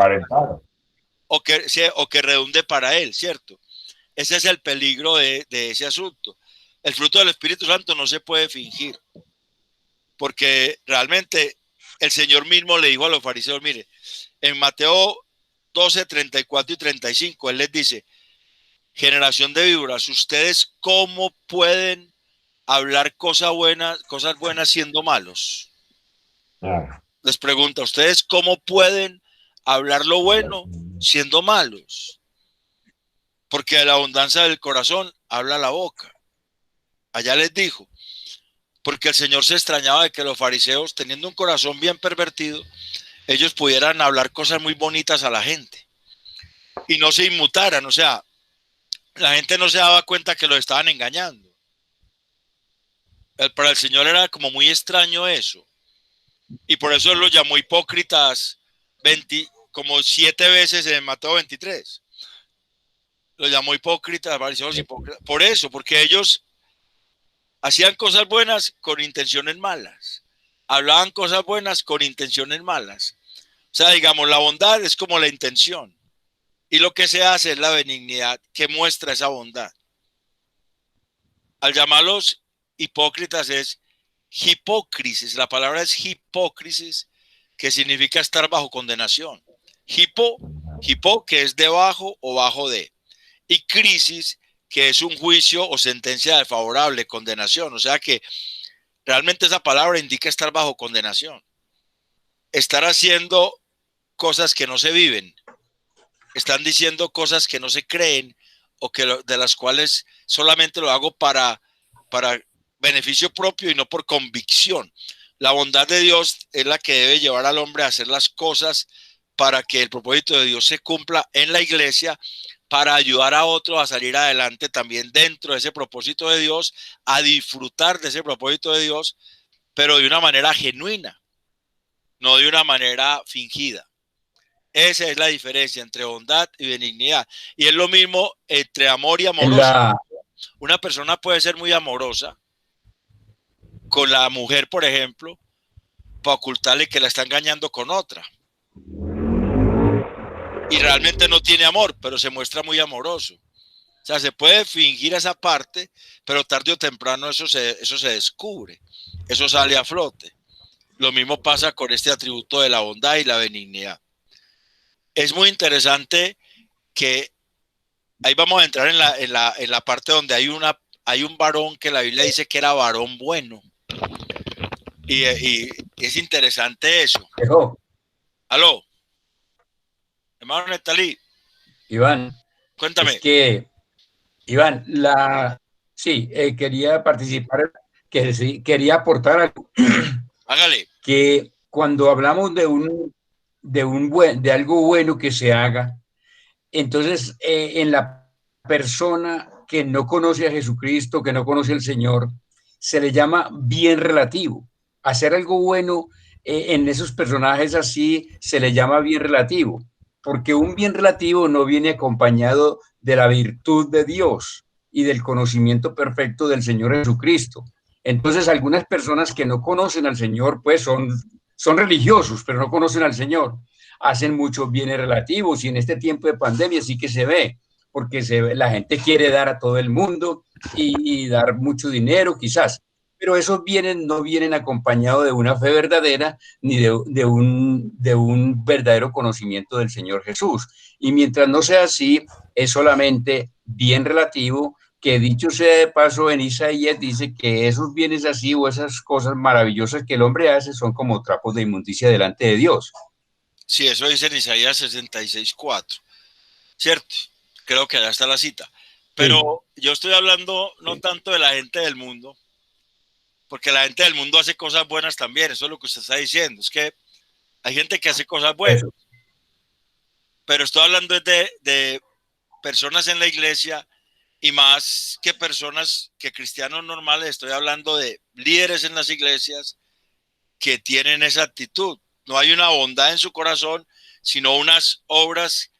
o que redunde para él, ¿cierto? Ese es el peligro de ese asunto. El fruto del Espíritu Santo no se puede fingir, porque realmente el Señor mismo le dijo a los fariseos, mire, en Mateo 12, 34 y 35, Él les dice, generación de víboras, ¿ustedes cómo pueden hablar cosas buenas siendo malos? Les pregunta, ¿ustedes cómo pueden hablar lo bueno siendo malos? Porque de la abundancia del corazón habla la boca. Allá les dijo, porque el Señor se extrañaba de que los fariseos, teniendo un corazón bien pervertido, ellos pudieran hablar cosas muy bonitas a la gente y no se inmutaran. O sea, la gente no se daba cuenta que los estaban engañando. Para el Señor era como muy extraño eso. Y por eso lo llamó hipócritas como 7 veces en Mateo 23. Lo llamó hipócritas, fariseos hipócritas. Por eso, porque ellos hacían cosas buenas con intenciones malas. Hablaban cosas buenas con intenciones malas. O sea, digamos, la bondad es como la intención. Y lo que se hace es la benignidad que muestra esa bondad. Al llamarlos hipócritas es hipócrisis. La palabra es hipócrisis, que significa estar bajo condenación. Hipo, que es debajo o bajo de. Y crisis, que es un juicio o sentencia desfavorable, condenación. O sea que realmente esa palabra indica estar bajo condenación. Estar haciendo cosas que no se viven. Están diciendo cosas que no se creen o de las cuales solamente lo hago para beneficio propio y no por convicción. La bondad de Dios es la que debe llevar al hombre a hacer las cosas para que el propósito de Dios se cumpla en la iglesia, para ayudar a otros a salir adelante también dentro de ese propósito de Dios, a disfrutar de ese propósito de Dios, pero de una manera genuina, no de una manera fingida. Esa es la diferencia entre bondad y benignidad. Y es lo mismo entre amor y amoroso. Una persona puede ser muy amorosa con la mujer, por ejemplo, para ocultarle que la está engañando con otra. y realmente no tiene amor, pero se muestra muy amoroso. O sea, se puede fingir esa parte, pero tarde o temprano eso se descubre, eso sale a flote. Lo mismo pasa con este atributo de la bondad y la benignidad. Es muy interesante que ahí vamos a entrar en la parte donde hay un varón que la Biblia dice que era varón bueno. Y es interesante eso. Dejó. Aló, hermano Netalí, Iván, cuéntame. es que, Iván, sí, quería participar, que sí, quería aportar algo. Hágale. Que cuando hablamos de algo bueno que se haga, entonces en la persona que no conoce a Jesucristo, que no conoce al Señor, se le llama bien relativo. Hacer algo bueno en esos personajes así se le llama bien relativo, porque un bien relativo no viene acompañado de la virtud de Dios y del conocimiento perfecto del Señor Jesucristo. Entonces, algunas personas que no conocen al Señor, pues son religiosos, pero no conocen al Señor, hacen muchos bienes relativos y en este tiempo de pandemia sí que se ve, porque la gente quiere dar a todo el mundo y dar mucho dinero quizás, pero esos bienes no vienen acompañados de una fe verdadera ni de un verdadero conocimiento del Señor Jesús. Y mientras no sea así, es solamente bien relativo, que dicho sea de paso, en Isaías dice que esos bienes así o esas cosas maravillosas que el hombre hace son como trapos de inmundicia delante de Dios. Sí, eso dice en Isaías 66:4, ¿cierto? Creo que allá está la cita. Pero sí, yo estoy hablando no tanto de la gente del mundo, porque la gente del mundo hace cosas buenas también, eso es lo que usted está diciendo, es que hay gente que hace cosas buenas, eso. Pero estoy hablando de personas en la iglesia y más que personas, que cristianos normales, estoy hablando de líderes en las iglesias que tienen esa actitud. No hay una bondad en su corazón, sino unas obras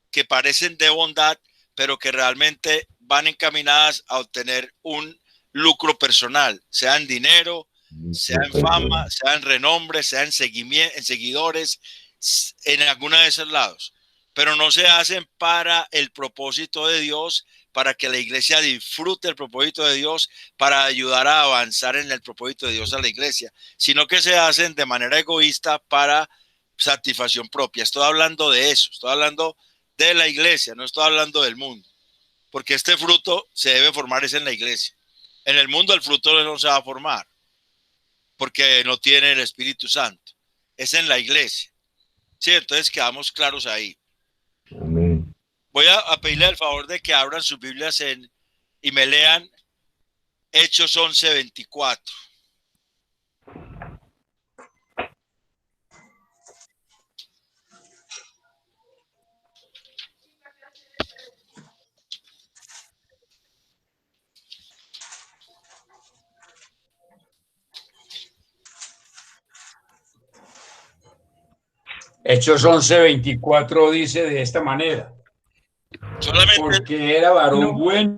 que parecen de bondad, pero que realmente van encaminadas a obtener un lucro personal, sea en dinero, sea en fama, sea en renombre, sea en seguidores, en alguno de esos lados. Pero no se hacen para el propósito de Dios, para que la iglesia disfrute el propósito de Dios, para ayudar a avanzar en el propósito de Dios a la iglesia, sino que se hacen de manera egoísta para satisfacción propia. Estoy hablando de eso, estoy hablando de la iglesia, no estoy hablando del mundo, porque este fruto se debe formar es en la iglesia. En el mundo el fruto no se va a formar, porque no tiene el Espíritu Santo, es en la iglesia. Sí, entonces quedamos claros ahí. Amén. Voy a pedirle el favor de que abran sus Biblias y me lean Hechos 11:24. Hechos 11:24 dice de esta manera. Solamente, porque era varón bueno,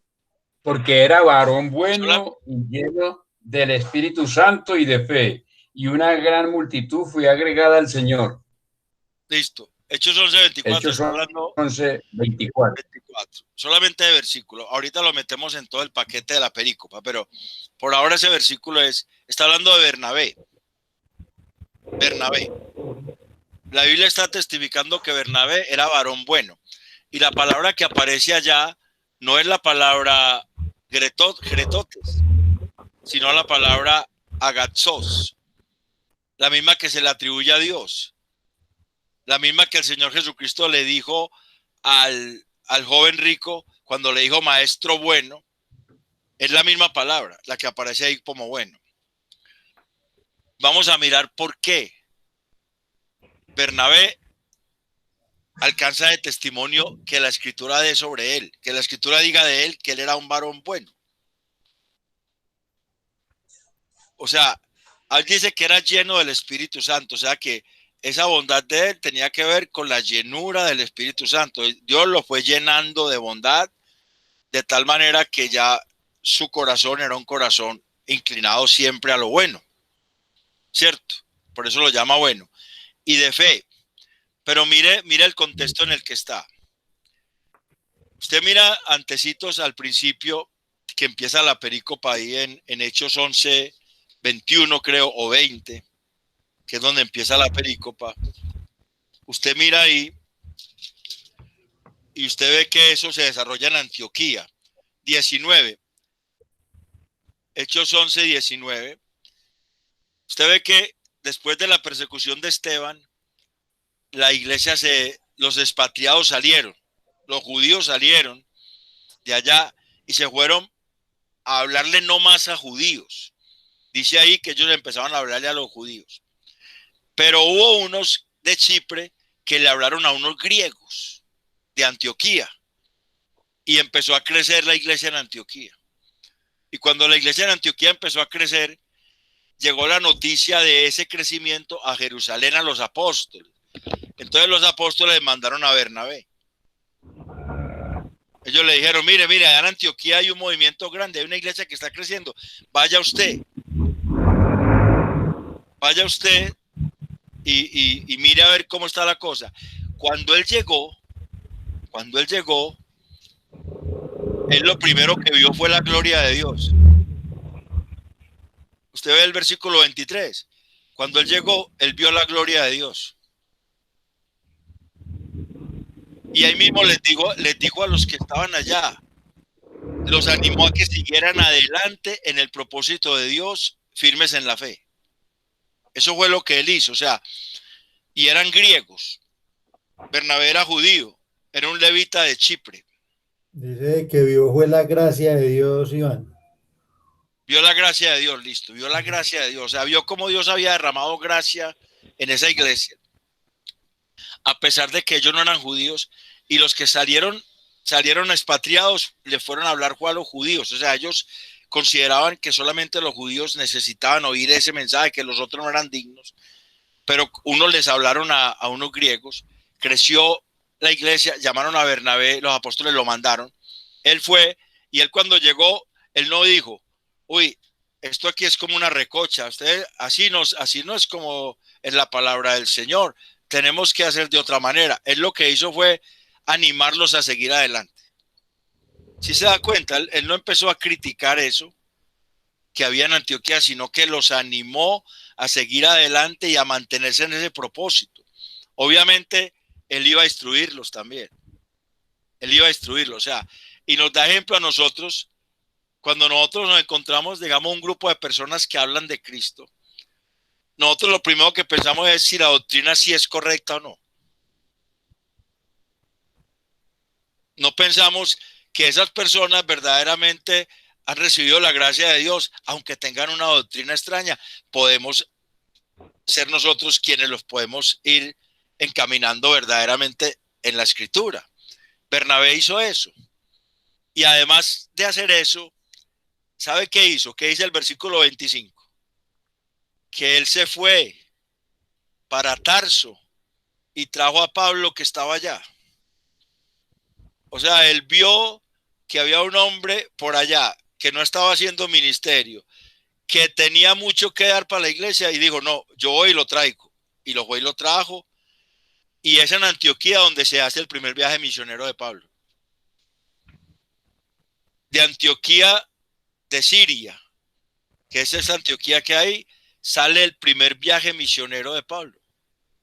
porque era varón bueno y lleno del Espíritu Santo y de fe, y una gran multitud fue agregada al Señor. Listo. Hechos 11:24. Hechos 11:24. Solamente de versículo. Ahorita lo metemos en todo el paquete de la perícopa, pero por ahora ese versículo está hablando de Bernabé. Bernabé. La Biblia está testificando que Bernabé era varón bueno. Y la palabra que aparece allá no es la palabra gretotes, sino la palabra agatzos, la misma que se le atribuye a Dios, la misma que el Señor Jesucristo le dijo al joven rico cuando le dijo maestro bueno. Es la misma palabra, la que aparece ahí como bueno. Vamos a mirar por qué Bernabé alcanza de testimonio que la escritura dé sobre él, que la escritura diga de él que él era un varón bueno. O sea, él dice que era lleno del Espíritu Santo, o sea que esa bondad de él tenía que ver con la llenura del Espíritu Santo. Dios lo fue llenando de bondad de tal manera que ya su corazón era un corazón inclinado siempre a lo bueno, ¿cierto? Por eso lo llama bueno. Y de fe, Pero mire el contexto en el que está. Usted mira antecitos al principio que empieza la perícopa ahí en Hechos 11, 21 creo, o 20, que es donde empieza la perícopa. Usted mira ahí y usted ve que eso se desarrolla en Antioquía. 19. Hechos 11, 19. Usted ve que después de la persecución de Esteban, la iglesia los expatriados salieron, los judíos salieron de allá y se fueron a hablarle no más a judíos. Dice ahí que ellos empezaron a hablarle a los judíos. Pero hubo unos de Chipre que le hablaron a unos griegos de Antioquía y empezó a crecer la iglesia en Antioquía. Y cuando la iglesia en Antioquía empezó a crecer, llegó la noticia de ese crecimiento a Jerusalén, a los apóstoles. Entonces los apóstoles mandaron a Bernabé. Ellos le dijeron, mire, allá en Antioquía hay un movimiento grande, hay una iglesia que está creciendo. Vaya usted y mire a ver cómo está la cosa. Cuando él llegó, él lo primero que vio fue la gloria de Dios. Usted ve el versículo 23. Cuando él llegó, él vio la gloria de Dios. Y ahí mismo les dijo a los que estaban allá, los animó a que siguieran adelante en el propósito de Dios, firmes en la fe. Eso fue lo que él hizo, o sea, y eran griegos. Bernabé era judío, era un levita de Chipre. Dice que vio fue la gracia de Dios, Iván. Vio la gracia de Dios, listo, vio la gracia de Dios, o sea, vio cómo Dios había derramado gracia en esa iglesia. A pesar de que ellos no eran judíos, y los que salieron expatriados, le fueron a hablar a los judíos. O sea, ellos consideraban que solamente los judíos necesitaban oír ese mensaje, que los otros no eran dignos. Pero unos les hablaron a unos griegos, creció la iglesia, llamaron a Bernabé, los apóstoles lo mandaron. Él fue, y él cuando llegó, él no dijo, uy, esto aquí es como una recocha, usted así no es como en la palabra del Señor, tenemos que hacer de otra manera. Él lo que hizo fue animarlos a seguir adelante. Si se da cuenta, él no empezó a criticar eso que había en Antioquía, sino que los animó a seguir adelante y a mantenerse en ese propósito. Obviamente, él iba a instruirlos también. Él iba a instruirlos, o sea, y nos da ejemplo a nosotros, cuando nosotros nos encontramos, digamos, un grupo de personas que hablan de Cristo. Nosotros lo primero que pensamos es si la doctrina sí es correcta o no. No pensamos que esas personas verdaderamente han recibido la gracia de Dios, aunque tengan una doctrina extraña. Podemos ser nosotros quienes los podemos ir encaminando verdaderamente en la escritura. Bernabé hizo eso. Y además de hacer eso, ¿sabe qué hizo? ¿Qué dice el versículo 25? Que él se fue para Tarso y trajo a Pablo que estaba allá. O sea, él vio que había un hombre por allá que no estaba haciendo ministerio, que tenía mucho que dar para la iglesia y dijo, no, yo voy y lo traigo. Y lo fue y lo trajo. Y es en Antioquía donde se hace el primer viaje misionero de Pablo. De Antioquía de Siria, que es esa Antioquía que hay, sale el primer viaje misionero de Pablo.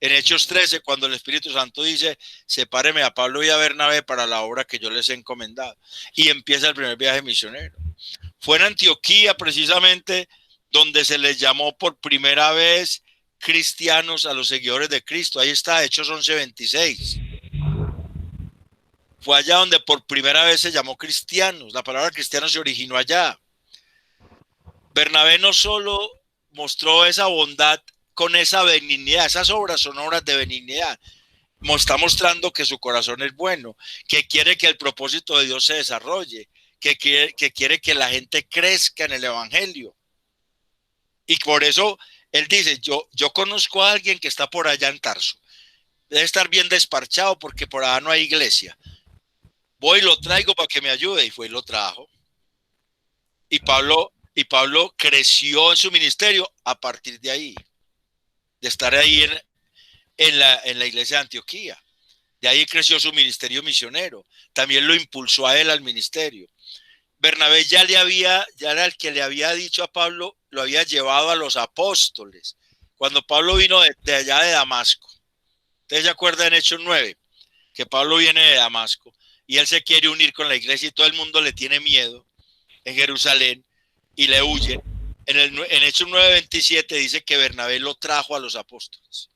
En Hechos 13, cuando el Espíritu Santo dice, sepáreme a Pablo y a Bernabé para la obra que yo les he encomendado. Y empieza el primer viaje misionero. Fue en Antioquía precisamente donde se les llamó por primera vez cristianos a los seguidores de Cristo. Ahí está, Hechos 11:26. Fue allá donde por primera vez se llamó cristianos. La palabra cristiano se originó allá. Bernabé no solo mostró esa bondad con esa benignidad, esas obras son obras de benignidad. Está mostrando que su corazón es bueno, que quiere que el propósito de Dios se desarrolle, que quiere que la gente crezca en el evangelio. Y por eso él dice, yo conozco a alguien que está por allá en Tarso. Debe estar bien desparchado porque por allá no hay iglesia. Voy y lo traigo para que me ayude. Y fue y lo trajo. Y Pablo creció en su ministerio a partir de ahí. De estar ahí en la iglesia de Antioquía. De ahí creció su ministerio misionero. También lo impulsó a él al ministerio. Bernabé ya era el que le había dicho a Pablo, lo había llevado a los apóstoles. Cuando Pablo vino de allá de Damasco. ¿Ustedes se acuerdan en Hechos 9? Que Pablo viene de Damasco y él se quiere unir con la iglesia y todo el mundo le tiene miedo en Jerusalén y le huyen. En Hechos 9:27 dice que Bernabé lo trajo a los apóstoles.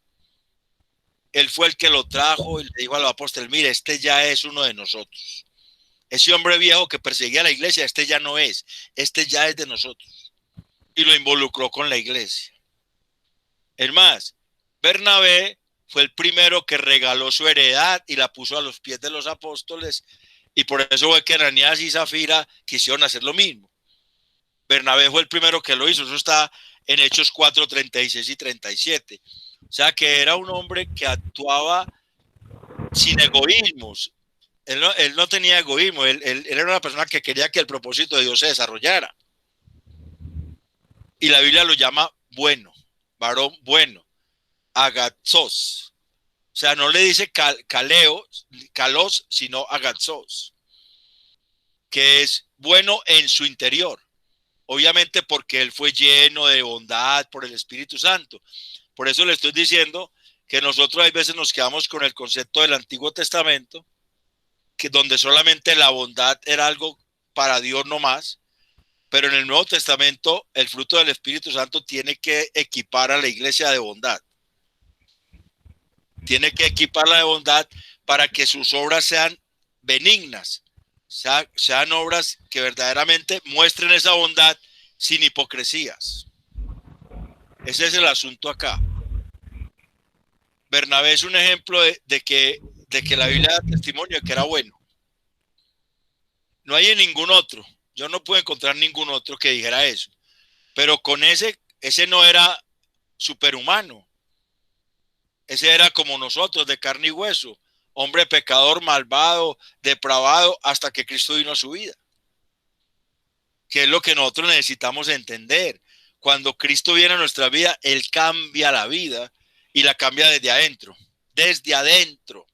Él fue el que lo trajo y le dijo a los apóstoles, mire, este ya es uno de nosotros. Ese hombre viejo que perseguía a la iglesia, este ya no es, este ya es de nosotros. Y lo involucró con la iglesia. Es más, Bernabé fue el primero que regaló su heredad y la puso a los pies de los apóstoles, y por eso fue que Ananías y Zafira quisieron hacer lo mismo. Bernabé fue el primero que lo hizo, eso está en Hechos 4, 36 y 37. O sea que era un hombre que actuaba sin egoísmos. Él no tenía egoísmo, él era una persona que quería que el propósito de Dios se desarrollara. Y la Biblia lo llama bueno, varón bueno, agatzos. O sea, no le dice kalos, sino agatzos, que es bueno en su interior. Obviamente porque él fue lleno de bondad por el Espíritu Santo. Por eso le estoy diciendo que nosotros hay veces nos quedamos con el concepto del Antiguo Testamento, que donde solamente la bondad era algo para Dios nomás, pero en el Nuevo Testamento el fruto del Espíritu Santo tiene que equipar a la iglesia de bondad. Tiene que equiparla de bondad para que sus obras sean benignas, sean obras que verdaderamente muestren esa bondad sin hipocresías. Ese es el asunto acá. Bernabé es un ejemplo de que la Biblia da testimonio de que era bueno. No hay en ningún otro. Yo no puedo encontrar ningún otro que dijera eso. Pero con ese no era superhumano. Ese era como nosotros, de carne y hueso. Hombre pecador, malvado, depravado, hasta que Cristo vino a su vida. Que es lo que nosotros necesitamos entender. Cuando Cristo viene a nuestra vida, Él cambia la vida y la cambia desde adentro. Desde adentro. O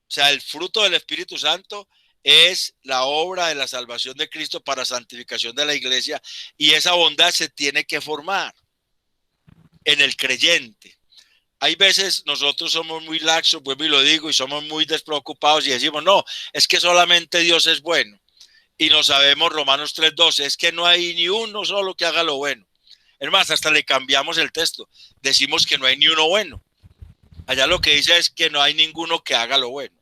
sea, el fruto del Espíritu Santo es la obra de la salvación de Cristo para santificación de la iglesia, y esa bondad se tiene que formar en el creyente. Hay veces nosotros somos muy laxos, vuelvo y lo digo, y somos muy despreocupados y decimos, no, es que solamente Dios es bueno. Y no sabemos Romanos 3:12, es que no hay ni uno solo que haga lo bueno. Es más, hasta le cambiamos el texto. Decimos que no hay ni uno bueno. Allá lo que dice es que no hay ninguno que haga lo bueno.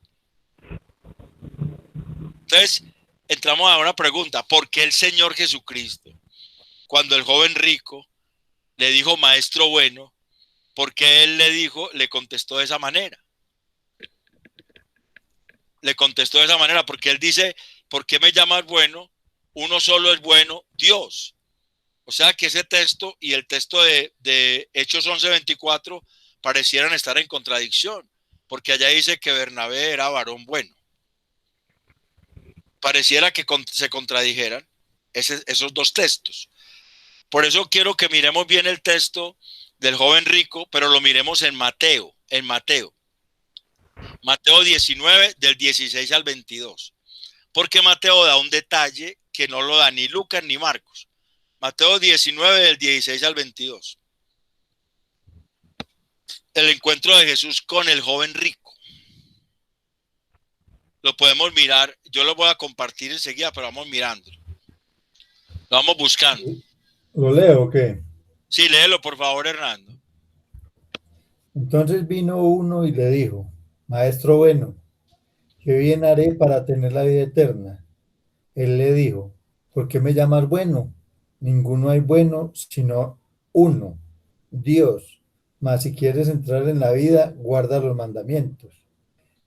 Entonces, entramos a una pregunta. ¿Por qué el Señor Jesucristo, cuando el joven rico le dijo maestro bueno, por qué él le contestó de esa manera? Le contestó de esa manera porque él dice, ¿por qué me llamas bueno? Uno solo es bueno, Dios. O sea que ese texto y el texto de Hechos 11:24 parecieran estar en contradicción, porque allá dice que Bernabé era varón bueno. Pareciera que se contradijeran esos dos textos. Por eso quiero que miremos bien el texto del joven rico, pero lo miremos en Mateo. Mateo 19, del 16 al 22. Porque Mateo da un detalle que no lo da ni Lucas ni Marcos. Mateo 19, del 16 al 22. El encuentro de Jesús con el joven rico. Lo podemos mirar. Yo lo voy a compartir enseguida, pero vamos mirando. Lo vamos buscando. ¿Lo leo o qué? Sí, léelo, por favor, Hernando. Entonces vino uno y le dijo, Maestro bueno, ¿qué bien haré para tener la vida eterna? Él le dijo, ¿por qué me llamas bueno? Ninguno hay bueno sino uno, Dios. Mas si quieres entrar en la vida, guarda los mandamientos.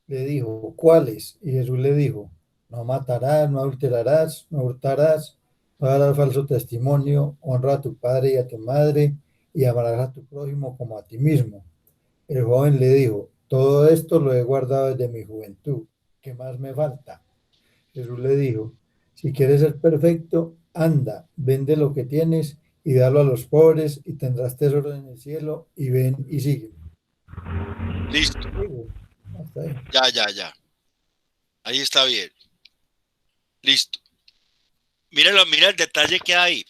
Le dijo, ¿cuáles? Y Jesús le dijo, no matarás, no adulterarás, no hurtarás, no darás falso testimonio, honra a tu padre y a tu madre, y amarás a tu prójimo como a ti mismo. El joven le dijo, todo esto lo he guardado desde mi juventud. ¿Qué más me falta? Jesús le dijo, si quieres ser perfecto, anda, vende lo que tienes y dalo a los pobres y tendrás tesoro en el cielo, y ven y sígueme. Listo. Hasta ahí. Ya. Ahí está bien. Listo. Míralo, mira el detalle que hay.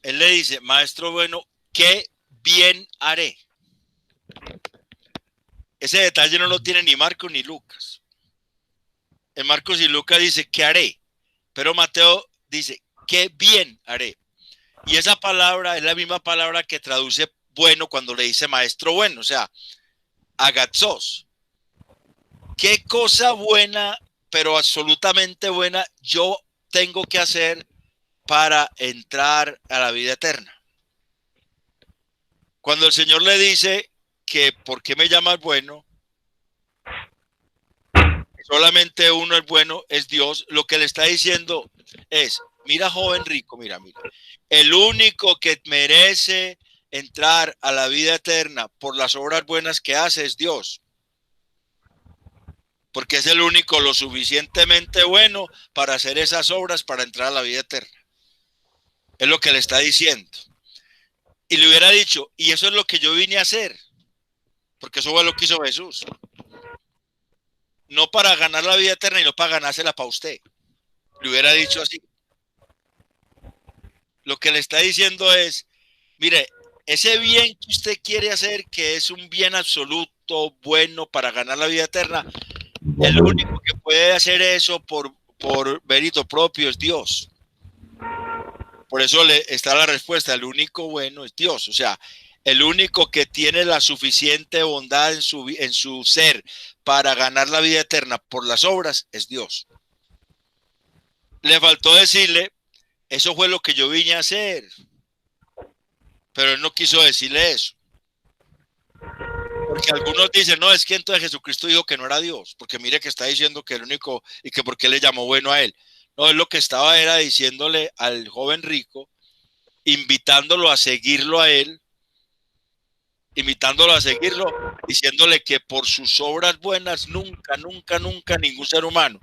Él le dice, maestro bueno, ¿qué bien haré? Ese detalle no lo tiene ni Marcos ni Lucas. En Marcos y Lucas dice, ¿qué haré? Pero Mateo dice, ¿qué bien haré? Y esa palabra es la misma palabra que traduce bueno cuando le dice maestro bueno, o sea, agatzos. ¿Qué cosa buena, pero absolutamente buena, yo tengo que hacer para entrar a la vida eterna? Cuando el Señor le dice que ¿por qué me llamas bueno? Solamente uno es bueno, es Dios. Lo que le está diciendo es, mira joven rico, mira. El único que merece entrar a la vida eterna por las obras buenas que hace es Dios. Porque es el único lo suficientemente bueno para hacer esas obras para entrar a la vida eterna. Es lo que le está diciendo. Y le hubiera dicho, y eso es lo que yo vine a hacer. Porque eso fue lo que hizo Jesús. No para ganar la vida eterna y no para ganársela para usted. Le hubiera dicho así. Lo que le está diciendo es, mire, ese bien que usted quiere hacer, que es un bien absoluto, bueno para ganar la vida eterna, el único que puede hacer eso por mérito propio es Dios. Por eso está la respuesta, el único bueno es Dios. O sea, el único que tiene la suficiente bondad en su ser para ganar la vida eterna por las obras es Dios. Le faltó decirle, eso fue lo que yo vine a hacer. Pero él no quiso decirle eso. Porque algunos dicen, no, es que entonces Jesucristo dijo que no era Dios, porque mire que está diciendo que el único, y que por qué le llamó bueno a él. No, él lo que estaba era diciéndole al joven rico, invitándolo a seguirlo a él, diciéndole que por sus obras buenas nunca ningún ser humano,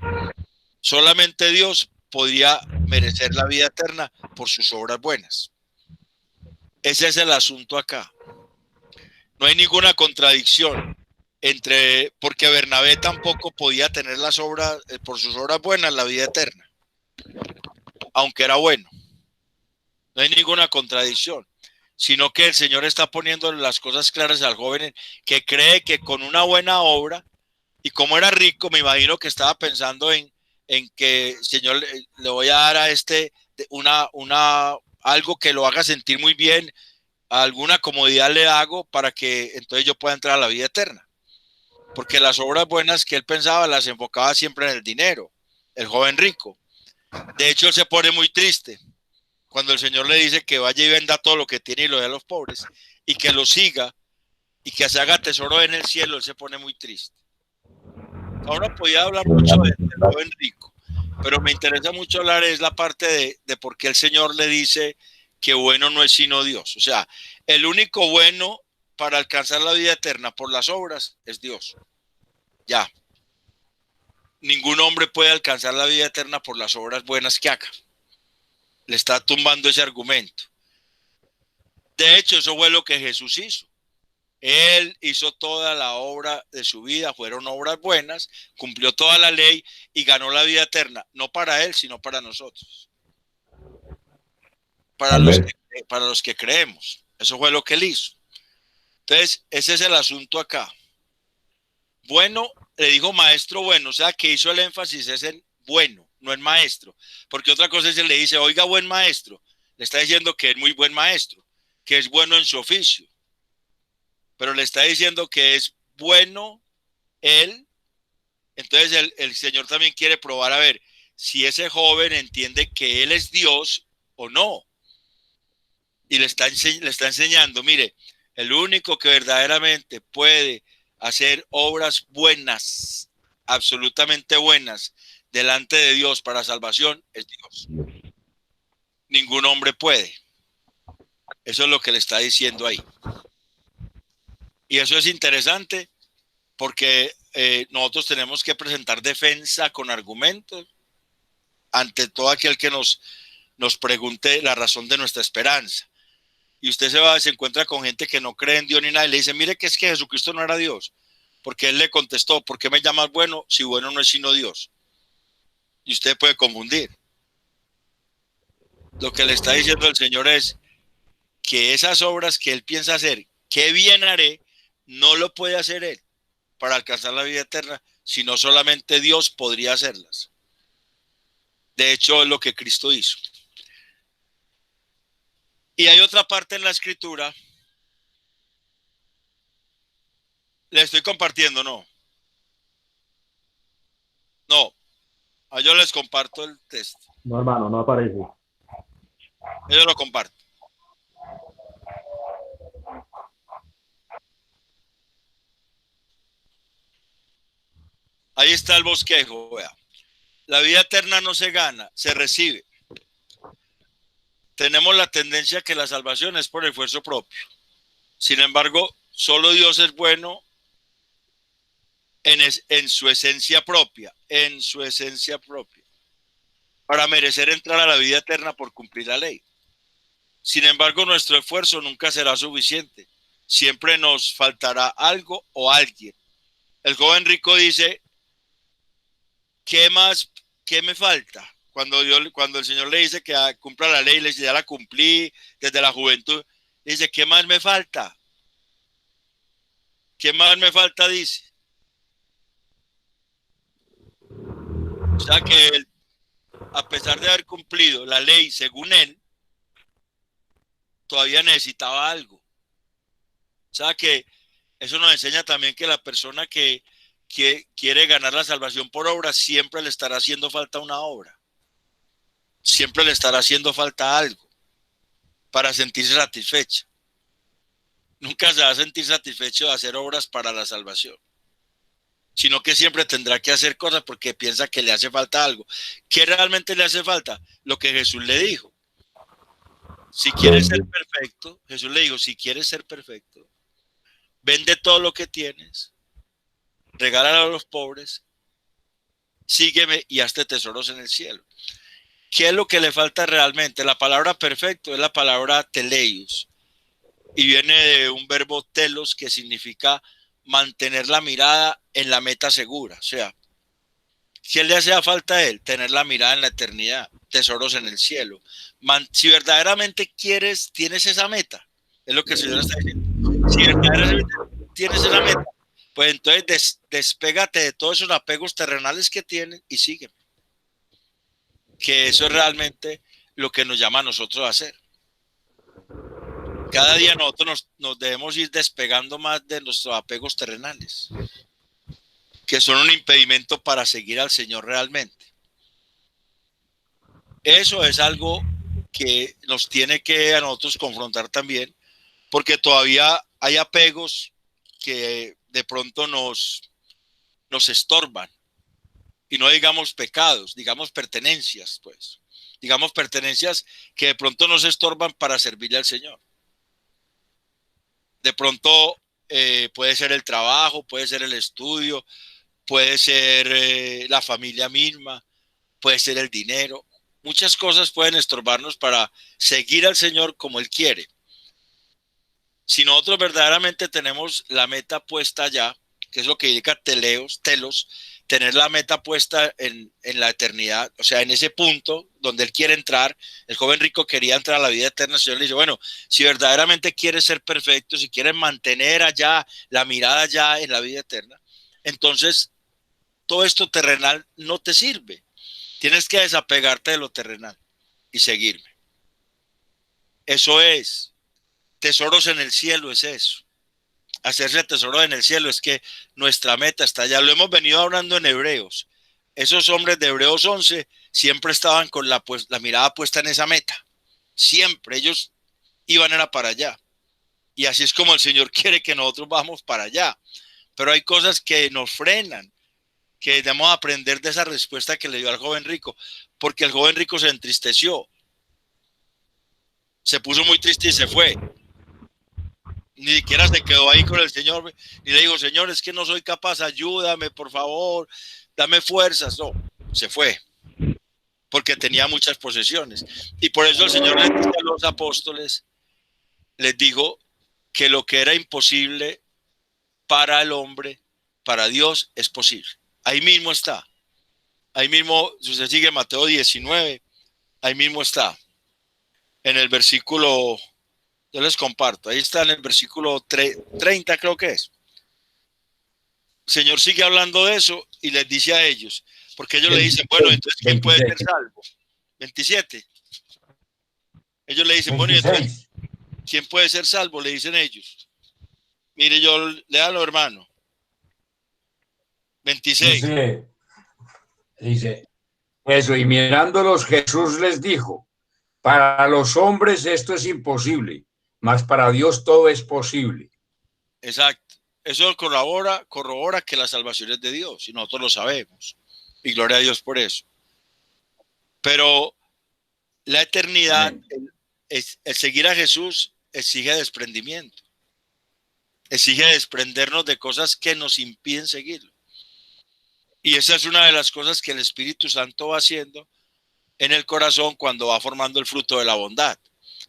solamente Dios podía merecer la vida eterna por sus obras buenas. Ese es el asunto acá. No hay ninguna contradicción porque Bernabé tampoco podía tener las obras, por sus obras buenas, la vida eterna, aunque era bueno. No hay ninguna contradicción, sino que el Señor está poniendo las cosas claras al joven que cree que con una buena obra, y como era rico, me imagino que estaba pensando en que, Señor, le voy a dar a algo que lo haga sentir muy bien, alguna comodidad le hago para que entonces yo pueda entrar a la vida eterna. Porque las obras buenas que él pensaba las enfocaba siempre en el dinero, el joven rico. De hecho, él se pone muy triste cuando el Señor le dice que vaya y venda todo lo que tiene y lo dé a los pobres, y que lo siga, y que se haga tesoro en el cielo. Él se pone muy triste. Ahora podía hablar mucho del joven rico, pero me interesa mucho hablar es la parte de por qué el Señor le dice que bueno no es sino Dios. O sea, el único bueno para alcanzar la vida eterna por las obras es Dios. Ya. Ningún hombre puede alcanzar la vida eterna por las obras buenas que haga. Le está tumbando ese argumento. De hecho, eso fue lo que Jesús hizo. Él hizo toda la obra de su vida, fueron obras buenas, cumplió toda la ley y ganó la vida eterna, no para él, sino para nosotros. Para los que creemos. Eso fue lo que él hizo. Entonces, ese es el asunto acá. Bueno, le dijo maestro bueno, o sea, que hizo el énfasis es en bueno, no en maestro. Porque otra cosa es que le dice, oiga, buen maestro. Le está diciendo que es muy buen maestro, que es bueno en su oficio. Pero le está diciendo que es bueno él. Entonces el Señor también quiere probar a ver si ese joven entiende que él es Dios o no. Y le está enseñando, mire, el único que verdaderamente puede hacer obras buenas, absolutamente buenas, delante de Dios para salvación es Dios. Ningún hombre puede. Eso es lo que le está diciendo ahí. Y eso es interesante porque nosotros tenemos que presentar defensa con argumentos ante todo aquel que nos pregunte la razón de nuestra esperanza. y usted se encuentra con gente que no cree en Dios ni nada y le dice, mire que es que Jesucristo no era Dios, porque él le contestó, ¿por qué me llamas bueno si bueno no es sino Dios? Y usted puede confundir. Lo que le está diciendo el Señor es que esas obras que él piensa hacer, qué bien haré, no lo puede hacer él para alcanzar la vida eterna, sino solamente Dios podría hacerlas. De hecho, es lo que Cristo hizo. Y hay otra parte en la escritura. Le estoy compartiendo, ¿no? No. Yo les comparto el texto. No, hermano, no aparece. Yo lo comparto. Ahí está el bosquejo, vea. La vida eterna no se gana, se recibe. Tenemos la tendencia que la salvación es por esfuerzo propio. Sin embargo, solo Dios es bueno en su esencia propia, para merecer entrar a la vida eterna por cumplir la ley. Sin embargo, nuestro esfuerzo nunca será suficiente. Siempre nos faltará algo o alguien. El joven rico dice, ¿qué me falta? Cuando el Señor le dice que cumpla la ley, le dice, ya la cumplí desde la juventud. Le dice, ¿qué más me falta? ¿Qué más me falta? Dice. O sea que él, a pesar de haber cumplido la ley según él, todavía necesitaba algo. O sea que eso nos enseña también que la persona que quiere ganar la salvación por obra, siempre le estará haciendo falta una obra. Siempre le estará haciendo falta algo para sentirse satisfecha. Nunca se va a sentir satisfecho de hacer obras para la salvación, sino que siempre tendrá que hacer cosas porque piensa que le hace falta algo. ¿Qué realmente le hace falta? Lo que Jesús le dijo. Si quieres ser perfecto, Jesús le dijo, si quieres ser perfecto, vende todo lo que tienes, regálalo a los pobres, sígueme y hazte tesoros en el cielo. ¿Qué es lo que le falta realmente? La palabra perfecto es la palabra teleios y viene de un verbo telos que significa mantener la mirada en la meta segura. O sea, ¿qué le hace falta a él? Tener la mirada en la eternidad, tesoros en el cielo. Si verdaderamente tienes esa meta, es lo que el Señor está diciendo. Si verdaderamente tienes esa meta, pues entonces despégate de todos esos apegos terrenales que tienes y sígueme. Que eso es realmente lo que nos llama a nosotros a hacer. Cada día nosotros nos debemos ir despegando más de nuestros apegos terrenales, que son un impedimento para seguir al Señor realmente. Eso es algo que nos tiene que a nosotros confrontar también, porque todavía hay apegos que de pronto nos estorban. Y no digamos pecados, digamos pertenencias, pues. Digamos pertenencias que de pronto nos estorban para servirle al Señor. De pronto puede ser el trabajo, puede ser el estudio, puede ser la familia misma, puede ser el dinero. Muchas cosas pueden estorbarnos para seguir al Señor como Él quiere. Si nosotros verdaderamente tenemos la meta puesta allá, que es lo que indica telos, tener la meta puesta en la eternidad, o sea, en ese punto donde él quiere entrar. El joven rico quería entrar a la vida eterna. El Señor le dice, bueno, si verdaderamente quieres ser perfecto, si quieres mantener allá la mirada allá en la vida eterna, entonces todo esto terrenal no te sirve. Tienes que desapegarte de lo terrenal y seguirme. Eso es. Tesoros en el cielo es eso. Hacerse tesoro en el cielo es que nuestra meta está allá. Lo hemos venido hablando en Hebreos. Esos hombres de Hebreos 11 siempre estaban con la mirada puesta en esa meta. Siempre ellos iban para allá. Y así es como el Señor quiere que nosotros vamos para allá. Pero hay cosas que nos frenan, que debemos aprender de esa respuesta que le dio al joven rico, porque el joven rico se entristeció. Se puso muy triste y se fue. Ni siquiera se quedó ahí con el Señor, ni le dijo, Señor, es que no soy capaz, ayúdame, por favor, dame fuerzas. No, se fue, porque tenía muchas posesiones. Y por eso el Señor le dice a los apóstoles les dijo que lo que era imposible para el hombre, para Dios es posible. Ahí mismo está. Ahí mismo, si usted sigue Mateo 19, ahí mismo está. En el versículo, yo les comparto, ahí está en el versículo 30 creo que es. El Señor sigue hablando de eso y les dice a ellos, porque ellos le dicen, bueno, entonces ¿quién puede ser salvo? 27. Ellos le dicen, bueno, y entonces ¿quién puede ser salvo? Le dicen ellos. Mire, yo léalo, hermano. 26. Dice eso, y mirándolos Jesús les dijo, para los hombres esto es imposible, mas para Dios todo es posible. Exacto. Eso corrobora que la salvación es de Dios y nosotros lo sabemos. Y gloria a Dios por eso. Pero la eternidad, el seguir a Jesús exige desprendimiento. Exige desprendernos de cosas que nos impiden seguirlo. Y esa es una de las cosas que el Espíritu Santo va haciendo en el corazón cuando va formando el fruto de la bondad.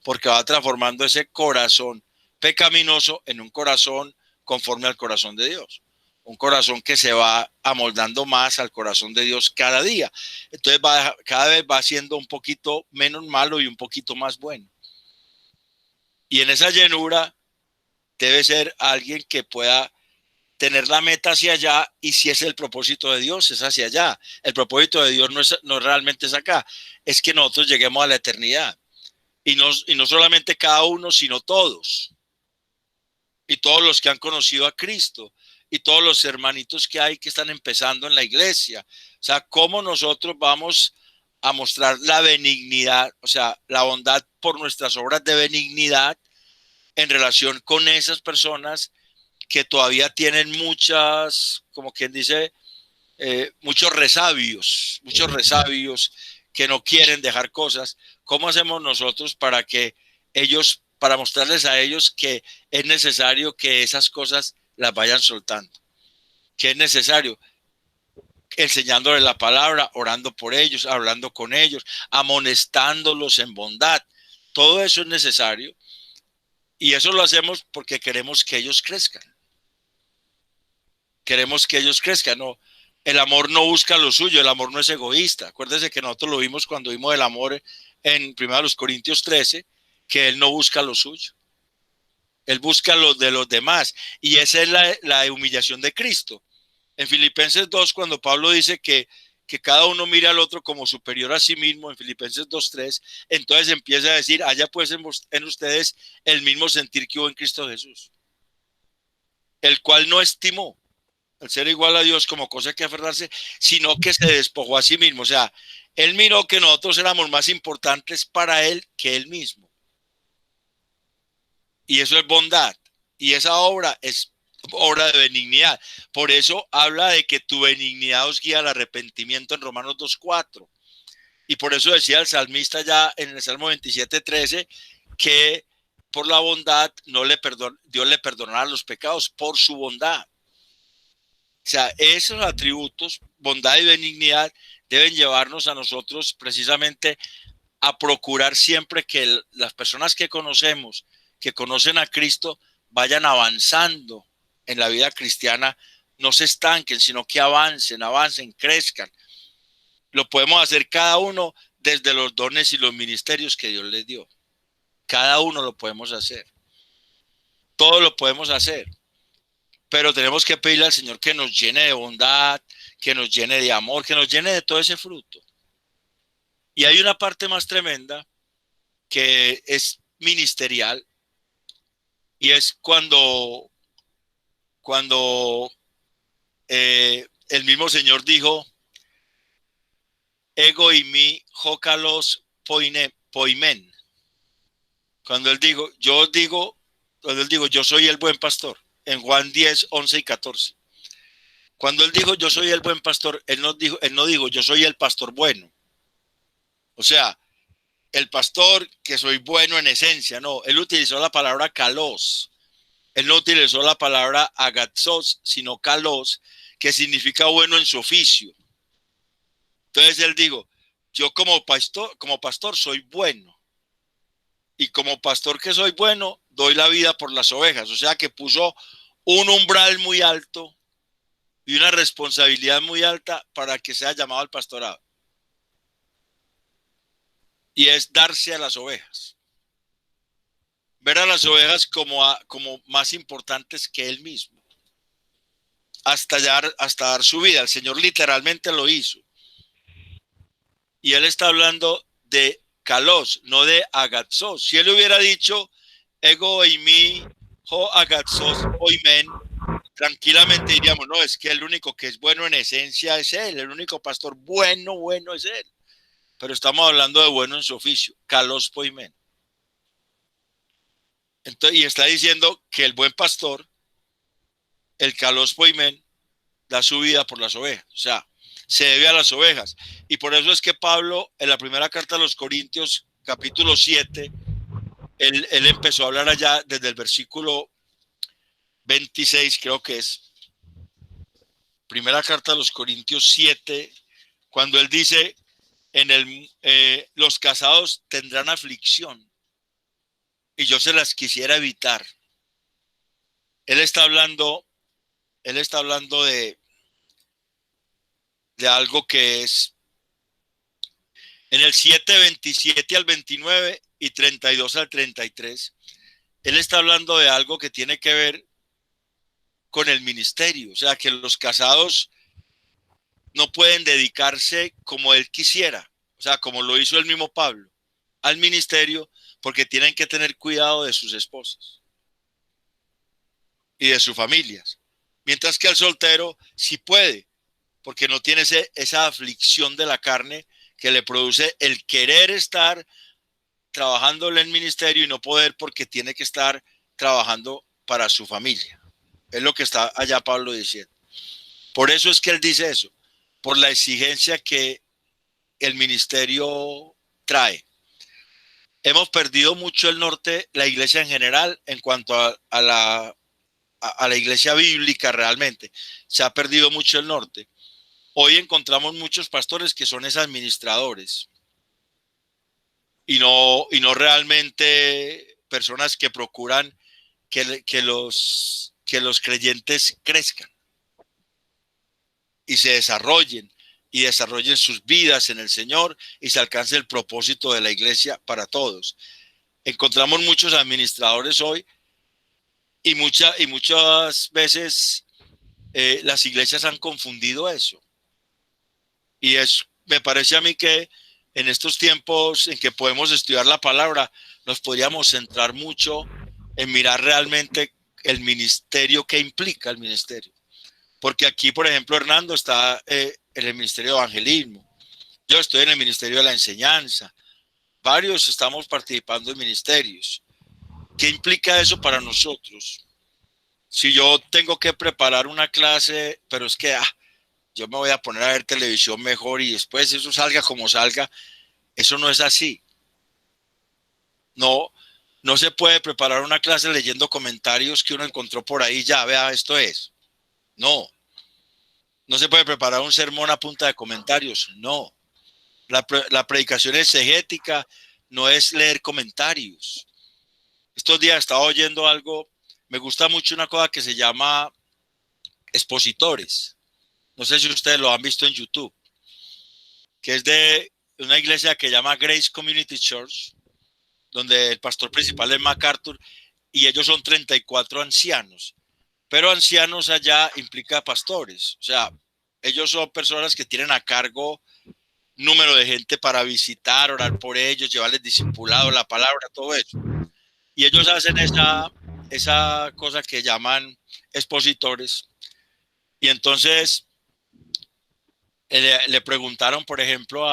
Porque va transformando ese corazón pecaminoso en un corazón conforme al corazón de Dios. Un corazón que se va amoldando más al corazón de Dios cada día. Entonces cada vez va siendo un poquito menos malo y un poquito más bueno. Y en esa llenura debe ser alguien que pueda tener la meta hacia allá, y si es el propósito de Dios, es hacia allá. El propósito de Dios no realmente es acá, es que nosotros lleguemos a la eternidad. Y no solamente cada uno, sino todos. Y todos los que han conocido a Cristo. Y todos los hermanitos que hay que están empezando en la iglesia. O sea, cómo nosotros vamos a mostrar la benignidad, o sea, la bondad por nuestras obras de benignidad en relación con esas personas que todavía tienen muchas, como quien dice, muchos resabios que no quieren dejar cosas. ¿Cómo hacemos nosotros para que ellos, para mostrarles a ellos que es necesario que esas cosas las vayan soltando? Que es necesario enseñándoles la palabra, orando por ellos, hablando con ellos, amonestándolos en bondad. Todo eso es necesario. Y eso lo hacemos porque queremos que ellos crezcan. Queremos que ellos crezcan, ¿no? El amor no busca lo suyo, el amor no es egoísta. Acuérdense que nosotros lo vimos cuando vimos el amor en 1 Corintios 13, que él no busca lo suyo. Él busca lo de los demás. Y esa es la humillación de Cristo. En Filipenses 2, cuando Pablo dice que cada uno mira al otro como superior a sí mismo, en Filipenses 2:3, entonces empieza a decir, haya pues en ustedes el mismo sentir que hubo en Cristo Jesús, el cual no estimó el ser igual a Dios como cosa que aferrarse, sino que se despojó a sí mismo. O sea, él miró que nosotros éramos más importantes para él que él mismo. Y eso es bondad. Y esa obra es obra de benignidad. Por eso habla de que tu benignidad os guía al arrepentimiento en Romanos 2:4. Y por eso decía el salmista ya en el Salmo 27:13 que por la bondad Dios le perdonará los pecados por su bondad. O sea, esos atributos, bondad y benignidad, deben llevarnos a nosotros precisamente a procurar siempre que las personas que conocemos, que conocen a Cristo, vayan avanzando en la vida cristiana, no se estanquen, sino que avancen, crezcan. Lo podemos hacer cada uno desde los dones y los ministerios que Dios les dio. Cada uno lo podemos hacer. Todo lo podemos hacer. Pero tenemos que pedirle al Señor que nos llene de bondad, que nos llene de amor, que nos llene de todo ese fruto. Y hay una parte más tremenda que es ministerial, y es cuando el mismo Señor dijo, ego y mi jócalos poimen. Cuando él dijo, yo soy el buen pastor, en Juan 10, 11 y 14. Cuando él dijo, yo soy el buen pastor, él no dijo, yo soy el pastor bueno. O sea, el pastor que soy bueno en esencia, no. Él utilizó la palabra kalos. Él no utilizó la palabra agatzos, sino kalos, que significa bueno en su oficio. Entonces él dijo, yo como pastor soy bueno. Y como pastor que soy bueno, doy la vida por las ovejas. O sea que puso un umbral muy alto y una responsabilidad muy alta para que sea llamado al pastorado. Y es darse a las ovejas. Ver a las ovejas como más importantes que él mismo. Hasta dar su vida. El Señor literalmente lo hizo. Y él está hablando de kalos, no de agatzos. Si él hubiera dicho ego eimi ho agatzos oimen, tranquilamente diríamos, no, es que el único que es bueno en esencia es él, el único pastor bueno es él. Pero estamos hablando de bueno en su oficio, kalos poimen. Entonces, y está diciendo que el buen pastor, el kalos poimen, da su vida por las ovejas, o sea, se debe a las ovejas. Y por eso es que Pablo, en la primera carta a los Corintios, capítulo 7, él empezó a hablar allá desde el versículo 26, creo que es. Primera carta a los Corintios 7, cuando él dice, los casados tendrán aflicción y yo se las quisiera evitar. Él está hablando de algo que es en el 7, 27 al 29 y 32 al 33. Él está hablando de algo que tiene que ver con el ministerio, o sea, que los casados no pueden dedicarse como él quisiera, o sea, como lo hizo el mismo Pablo, al ministerio, porque tienen que tener cuidado de sus esposas y de sus familias, mientras que el soltero sí puede, porque no tiene esa aflicción de la carne que le produce el querer estar trabajando en el ministerio y no poder porque tiene que estar trabajando para su familia. Es lo que está allá Pablo diciendo. Por eso es que él dice eso, por la exigencia que el ministerio trae. Hemos perdido mucho el norte, la iglesia en general, en cuanto a la iglesia bíblica realmente. Se ha perdido mucho el norte. Hoy encontramos muchos pastores que son administradores y no realmente personas que procuran que los creyentes crezcan y se desarrollen sus vidas en el Señor y se alcance el propósito de la iglesia para todos. Encontramos muchos administradores hoy y muchas veces las iglesias han confundido eso. Y me parece a mí que en estos tiempos en que podemos estudiar la palabra, nos podríamos centrar mucho en mirar realmente el ministerio que implica el ministerio. Porque aquí, por ejemplo, Hernando está en el ministerio de evangelismo. Yo estoy en el ministerio de la enseñanza. Varios estamos participando en ministerios. ¿Qué implica eso para nosotros? Si yo tengo que preparar una clase, pero es que yo me voy a poner a ver televisión mejor y después eso salga como salga, eso no es así. No se puede preparar una clase leyendo comentarios que uno encontró por ahí, ya, vea, esto es. No se puede preparar un sermón a punta de comentarios, no. La predicación exegética no es leer comentarios. Estos días estaba oyendo algo, me gusta mucho una cosa que se llama expositores. No sé si ustedes lo han visto en YouTube, que es de una iglesia que se llama Grace Community Church, donde el pastor principal es MacArthur, y ellos son 34 ancianos. Pero ancianos allá implica pastores, o sea, ellos son personas que tienen a cargo número de gente para visitar, orar por ellos, llevarles discipulado, la palabra, todo eso. Y ellos hacen esa cosa que llaman expositores. Y entonces le preguntaron, por ejemplo,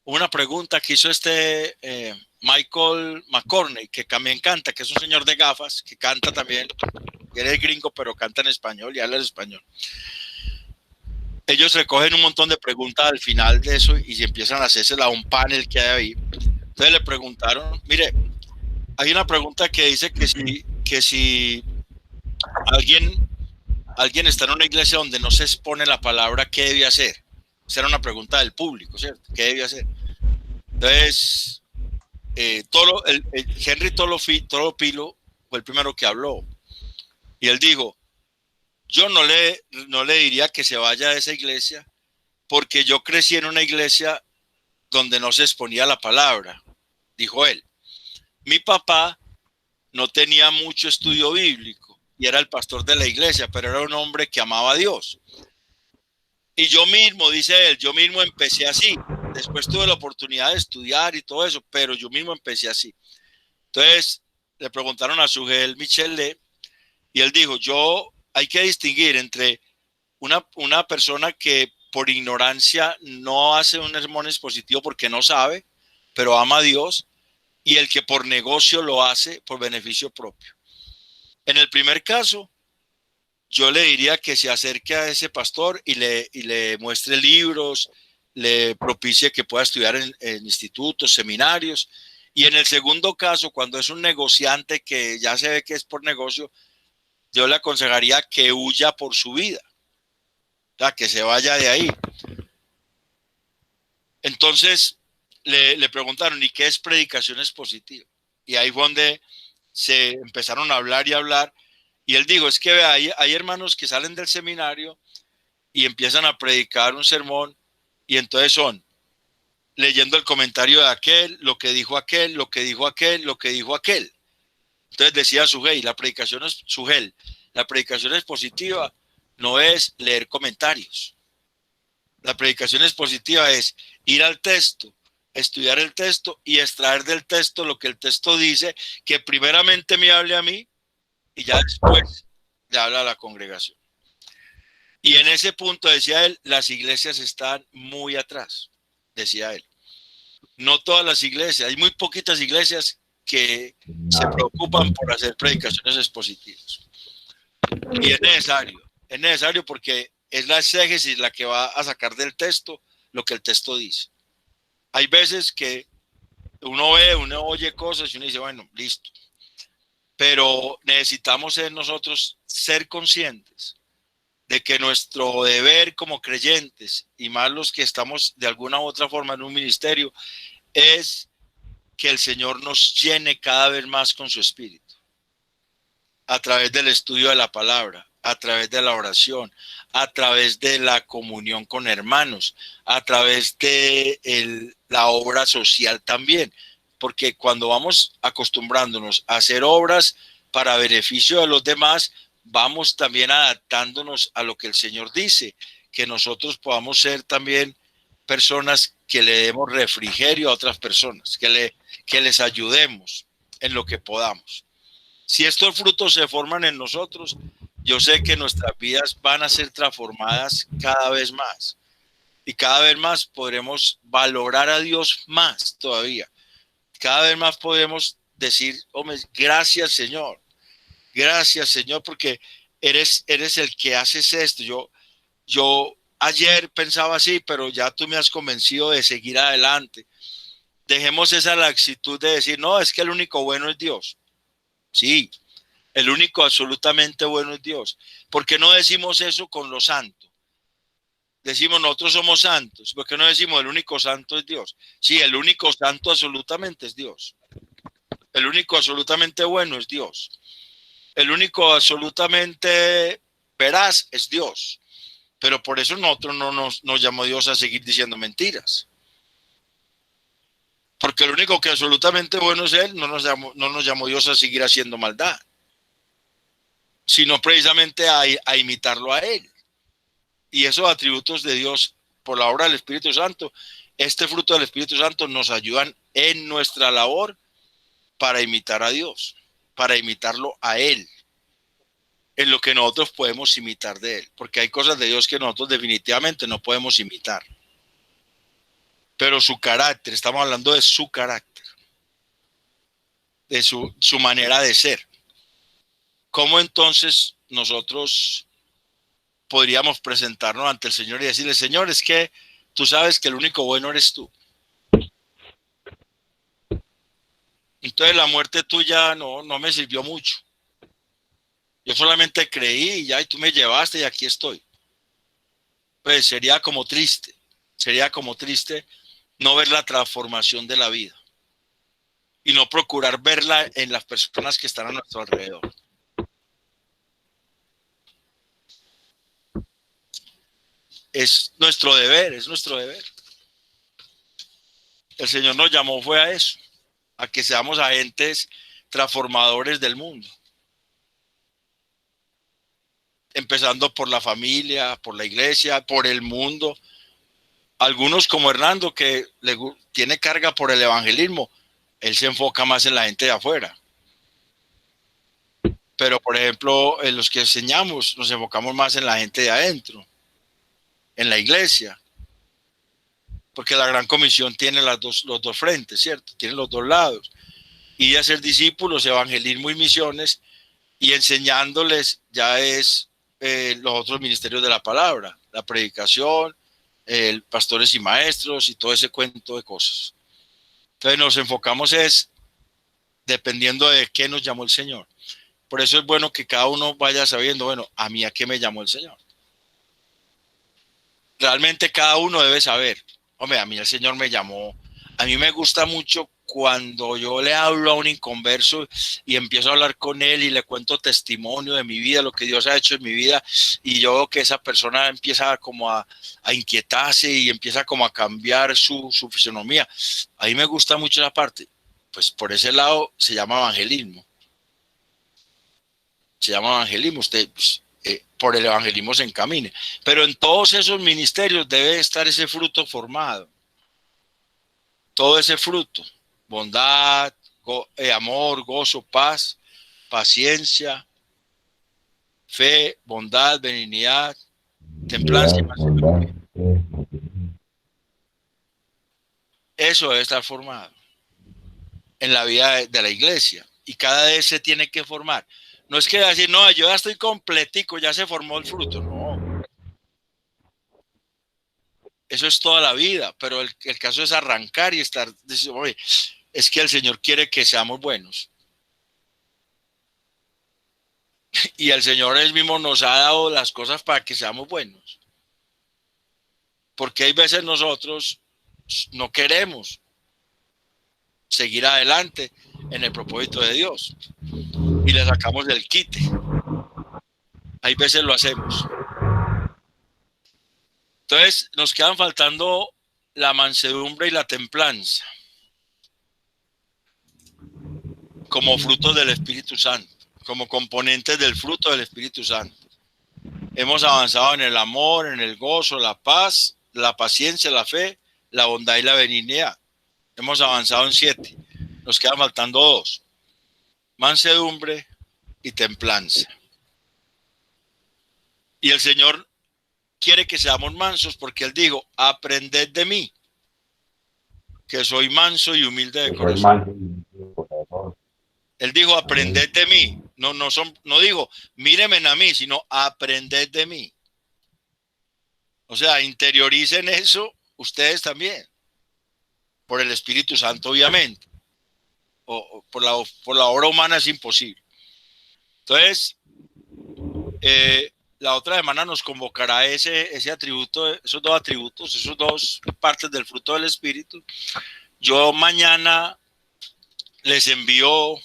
una pregunta que hizo Michael McCorney, que también canta, que es un señor de gafas, que canta también, que eres gringo, pero canta en español y habla en español. Ellos recogen un montón de preguntas al final de eso y empiezan a hacerse a un panel que hay ahí. Entonces le preguntaron, mire, hay una pregunta que dice que si alguien está en una iglesia donde no se expone la palabra, ¿qué debe hacer? Esa era una pregunta del público, ¿cierto? ¿Qué debe hacer? Entonces, Henry Tolopilo fue el primero que habló. Y él dijo, yo no le diría que se vaya de esa iglesia, porque yo crecí en una iglesia donde no se exponía la palabra, dijo él. Mi papá no tenía mucho estudio bíblico y era el pastor de la iglesia, pero era un hombre que amaba a Dios. Y yo mismo, dice él, yo mismo empecé así. Después tuve la oportunidad de estudiar y todo eso, pero yo mismo empecé así. Entonces le preguntaron a Sugel Michelet y él dijo, hay que distinguir entre una persona que por ignorancia no hace un sermón expositivo porque no sabe, pero ama a Dios, y el que por negocio lo hace por beneficio propio. En el primer caso, yo le diría que se acerque a ese pastor y le muestre libros, le propicie que pueda estudiar en institutos, seminarios. Y en el segundo caso, cuando es un negociante que ya se ve que es por negocio, yo le aconsejaría que huya por su vida, o sea, que se vaya de ahí. Entonces le preguntaron, ¿y qué es predicación expositiva? Y ahí fue donde se empezaron a hablar y hablar. Y él dijo, es que hay hermanos que salen del seminario y empiezan a predicar un sermón y entonces son leyendo el comentario de aquel, lo que dijo aquel, lo que dijo aquel, lo que dijo aquel. Entonces decía Sugel, la predicación expositiva no es leer comentarios. La predicación expositiva es ir al texto, estudiar el texto y extraer del texto lo que el texto dice, que primeramente me hable a mí y ya después le habla a la congregación. Y en ese punto, decía él, las iglesias están muy atrás, decía él. No todas las iglesias, hay muy poquitas iglesias que se preocupan por hacer predicaciones expositivas. Y es necesario porque es la exégesis la que va a sacar del texto lo que el texto dice. Hay veces que uno oye cosas y uno dice, bueno, listo. Pero necesitamos nosotros ser conscientes de que nuestro deber como creyentes, y más los que estamos de alguna u otra forma en un ministerio, es que el Señor nos llene cada vez más con su espíritu, a través del estudio de la palabra, a través de la oración, a través de la comunión con hermanos, a través de la obra social también, porque cuando vamos acostumbrándonos a hacer obras para beneficio de los demás, vamos también adaptándonos a lo que el Señor dice, que nosotros podamos ser también personas que le demos refrigerio a otras personas, que les ayudemos en lo que podamos. Si estos frutos se forman en nosotros, yo sé que nuestras vidas van a ser transformadas cada vez más. Y cada vez más podremos valorar a Dios más todavía. Cada vez más podemos decir, hombre, gracias Señor. Gracias Señor, porque eres el que haces esto. Yo ayer pensaba así, pero ya tú me has convencido de seguir adelante. Dejemos esa laxitud de decir, no, es que el único bueno es Dios. Sí, el único absolutamente bueno es Dios. ¿Por qué no decimos eso con los santos? Decimos, nosotros somos santos. ¿Por qué no decimos el único santo es Dios? Sí, el único santo absolutamente es Dios. El único absolutamente bueno es Dios. El único absolutamente veraz es Dios. Pero por eso nosotros no nos llamó Dios a seguir diciendo mentiras. Porque el único que absolutamente bueno es Él, no nos llamó Dios a seguir haciendo maldad, sino precisamente a imitarlo a Él. Y esos atributos de Dios por la obra del Espíritu Santo, este fruto del Espíritu Santo nos ayudan en nuestra labor para imitar a Dios, para imitarlo a Él, en lo que nosotros podemos imitar de Él, porque hay cosas de Dios que nosotros definitivamente no podemos imitar. Pero su carácter, estamos hablando de su carácter, de su manera de ser. ¿Cómo entonces nosotros podríamos presentarnos ante el Señor y decirle, Señor, es que tú sabes que el único bueno eres tú? Entonces la muerte tuya no me sirvió mucho. Yo solamente creí y ya, y tú me llevaste y aquí estoy. Pues sería como triste no ver la transformación de la vida. y no procurar verla en las personas que están a nuestro alrededor. Es nuestro deber, es nuestro deber. El Señor nos llamó fue a eso, a que seamos agentes transformadores del mundo. Empezando por la familia, por la iglesia, por el mundo. Algunos como Hernando, que tiene carga por el evangelismo, él se enfoca más en la gente de afuera. Pero, por ejemplo, en los que enseñamos, nos enfocamos más en la gente de adentro, en la iglesia. Porque la Gran Comisión tiene los dos frentes, ¿cierto? Tiene los dos lados. Y hacer discípulos, evangelismo y misiones, y enseñándoles ya es los otros ministerios de la palabra, la predicación, pastores y maestros y todo ese cuento de cosas. Entonces nos enfocamos dependiendo de qué nos llamó el Señor. Por eso es bueno que cada uno vaya sabiendo, bueno, a mí a qué me llamó el Señor. Realmente cada uno debe saber. Hombre, a mí el Señor me llamó. A mí me gusta mucho cuando yo le hablo a un inconverso y empiezo a hablar con él y le cuento testimonio de mi vida, lo que Dios ha hecho en mi vida, y yo veo que esa persona empieza como a inquietarse y empieza como a cambiar su fisonomía. A mí me gusta mucho esa parte. Pues por ese lado se llama evangelismo. Se llama evangelismo. Usted por el evangelismo se encamine. Pero en todos esos ministerios debe estar ese fruto formado. Todo ese fruto. Bondad, amor, gozo, paz, paciencia, fe, bondad, benignidad, templanza y mansedumbre. Eso debe estar formado en la vida de la iglesia. Y cada vez se tiene que formar. No es que decir, no, yo ya estoy completico, ya se formó el fruto. No. Eso es toda la vida. Pero el caso es arrancar y estar diciendo, oye, es que el Señor quiere que seamos buenos. Y el Señor él mismo nos ha dado las cosas para que seamos buenos. Porque hay veces nosotros no queremos seguir adelante en el propósito de Dios. Y le sacamos del quite. Hay veces lo hacemos. Entonces nos quedan faltando la mansedumbre y la templanza como frutos del Espíritu Santo, como componentes del fruto del Espíritu Santo. Hemos avanzado en el amor, en el gozo, la paz, la paciencia, la fe, la bondad y la benignidad. Hemos avanzado en 7. Nos quedan faltando 2. Mansedumbre y templanza. Y el Señor quiere que seamos mansos porque Él dijo, aprended de mí, que soy manso y humilde de corazón. Él dijo, aprended de mí. No dijo, mírenme a mí, sino aprended de mí. O sea, interioricen eso ustedes también. Por el Espíritu Santo, obviamente. O por la obra humana es imposible. Entonces, la otra semana nos convocará ese atributo, esos 2 atributos, esos 2 partes del fruto del Espíritu. Yo mañana les envío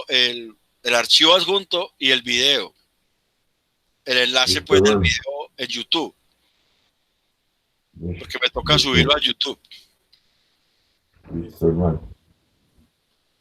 el archivo adjunto y el video. El enlace pues del video en YouTube. Porque me toca subirlo a YouTube. Listo, hermano.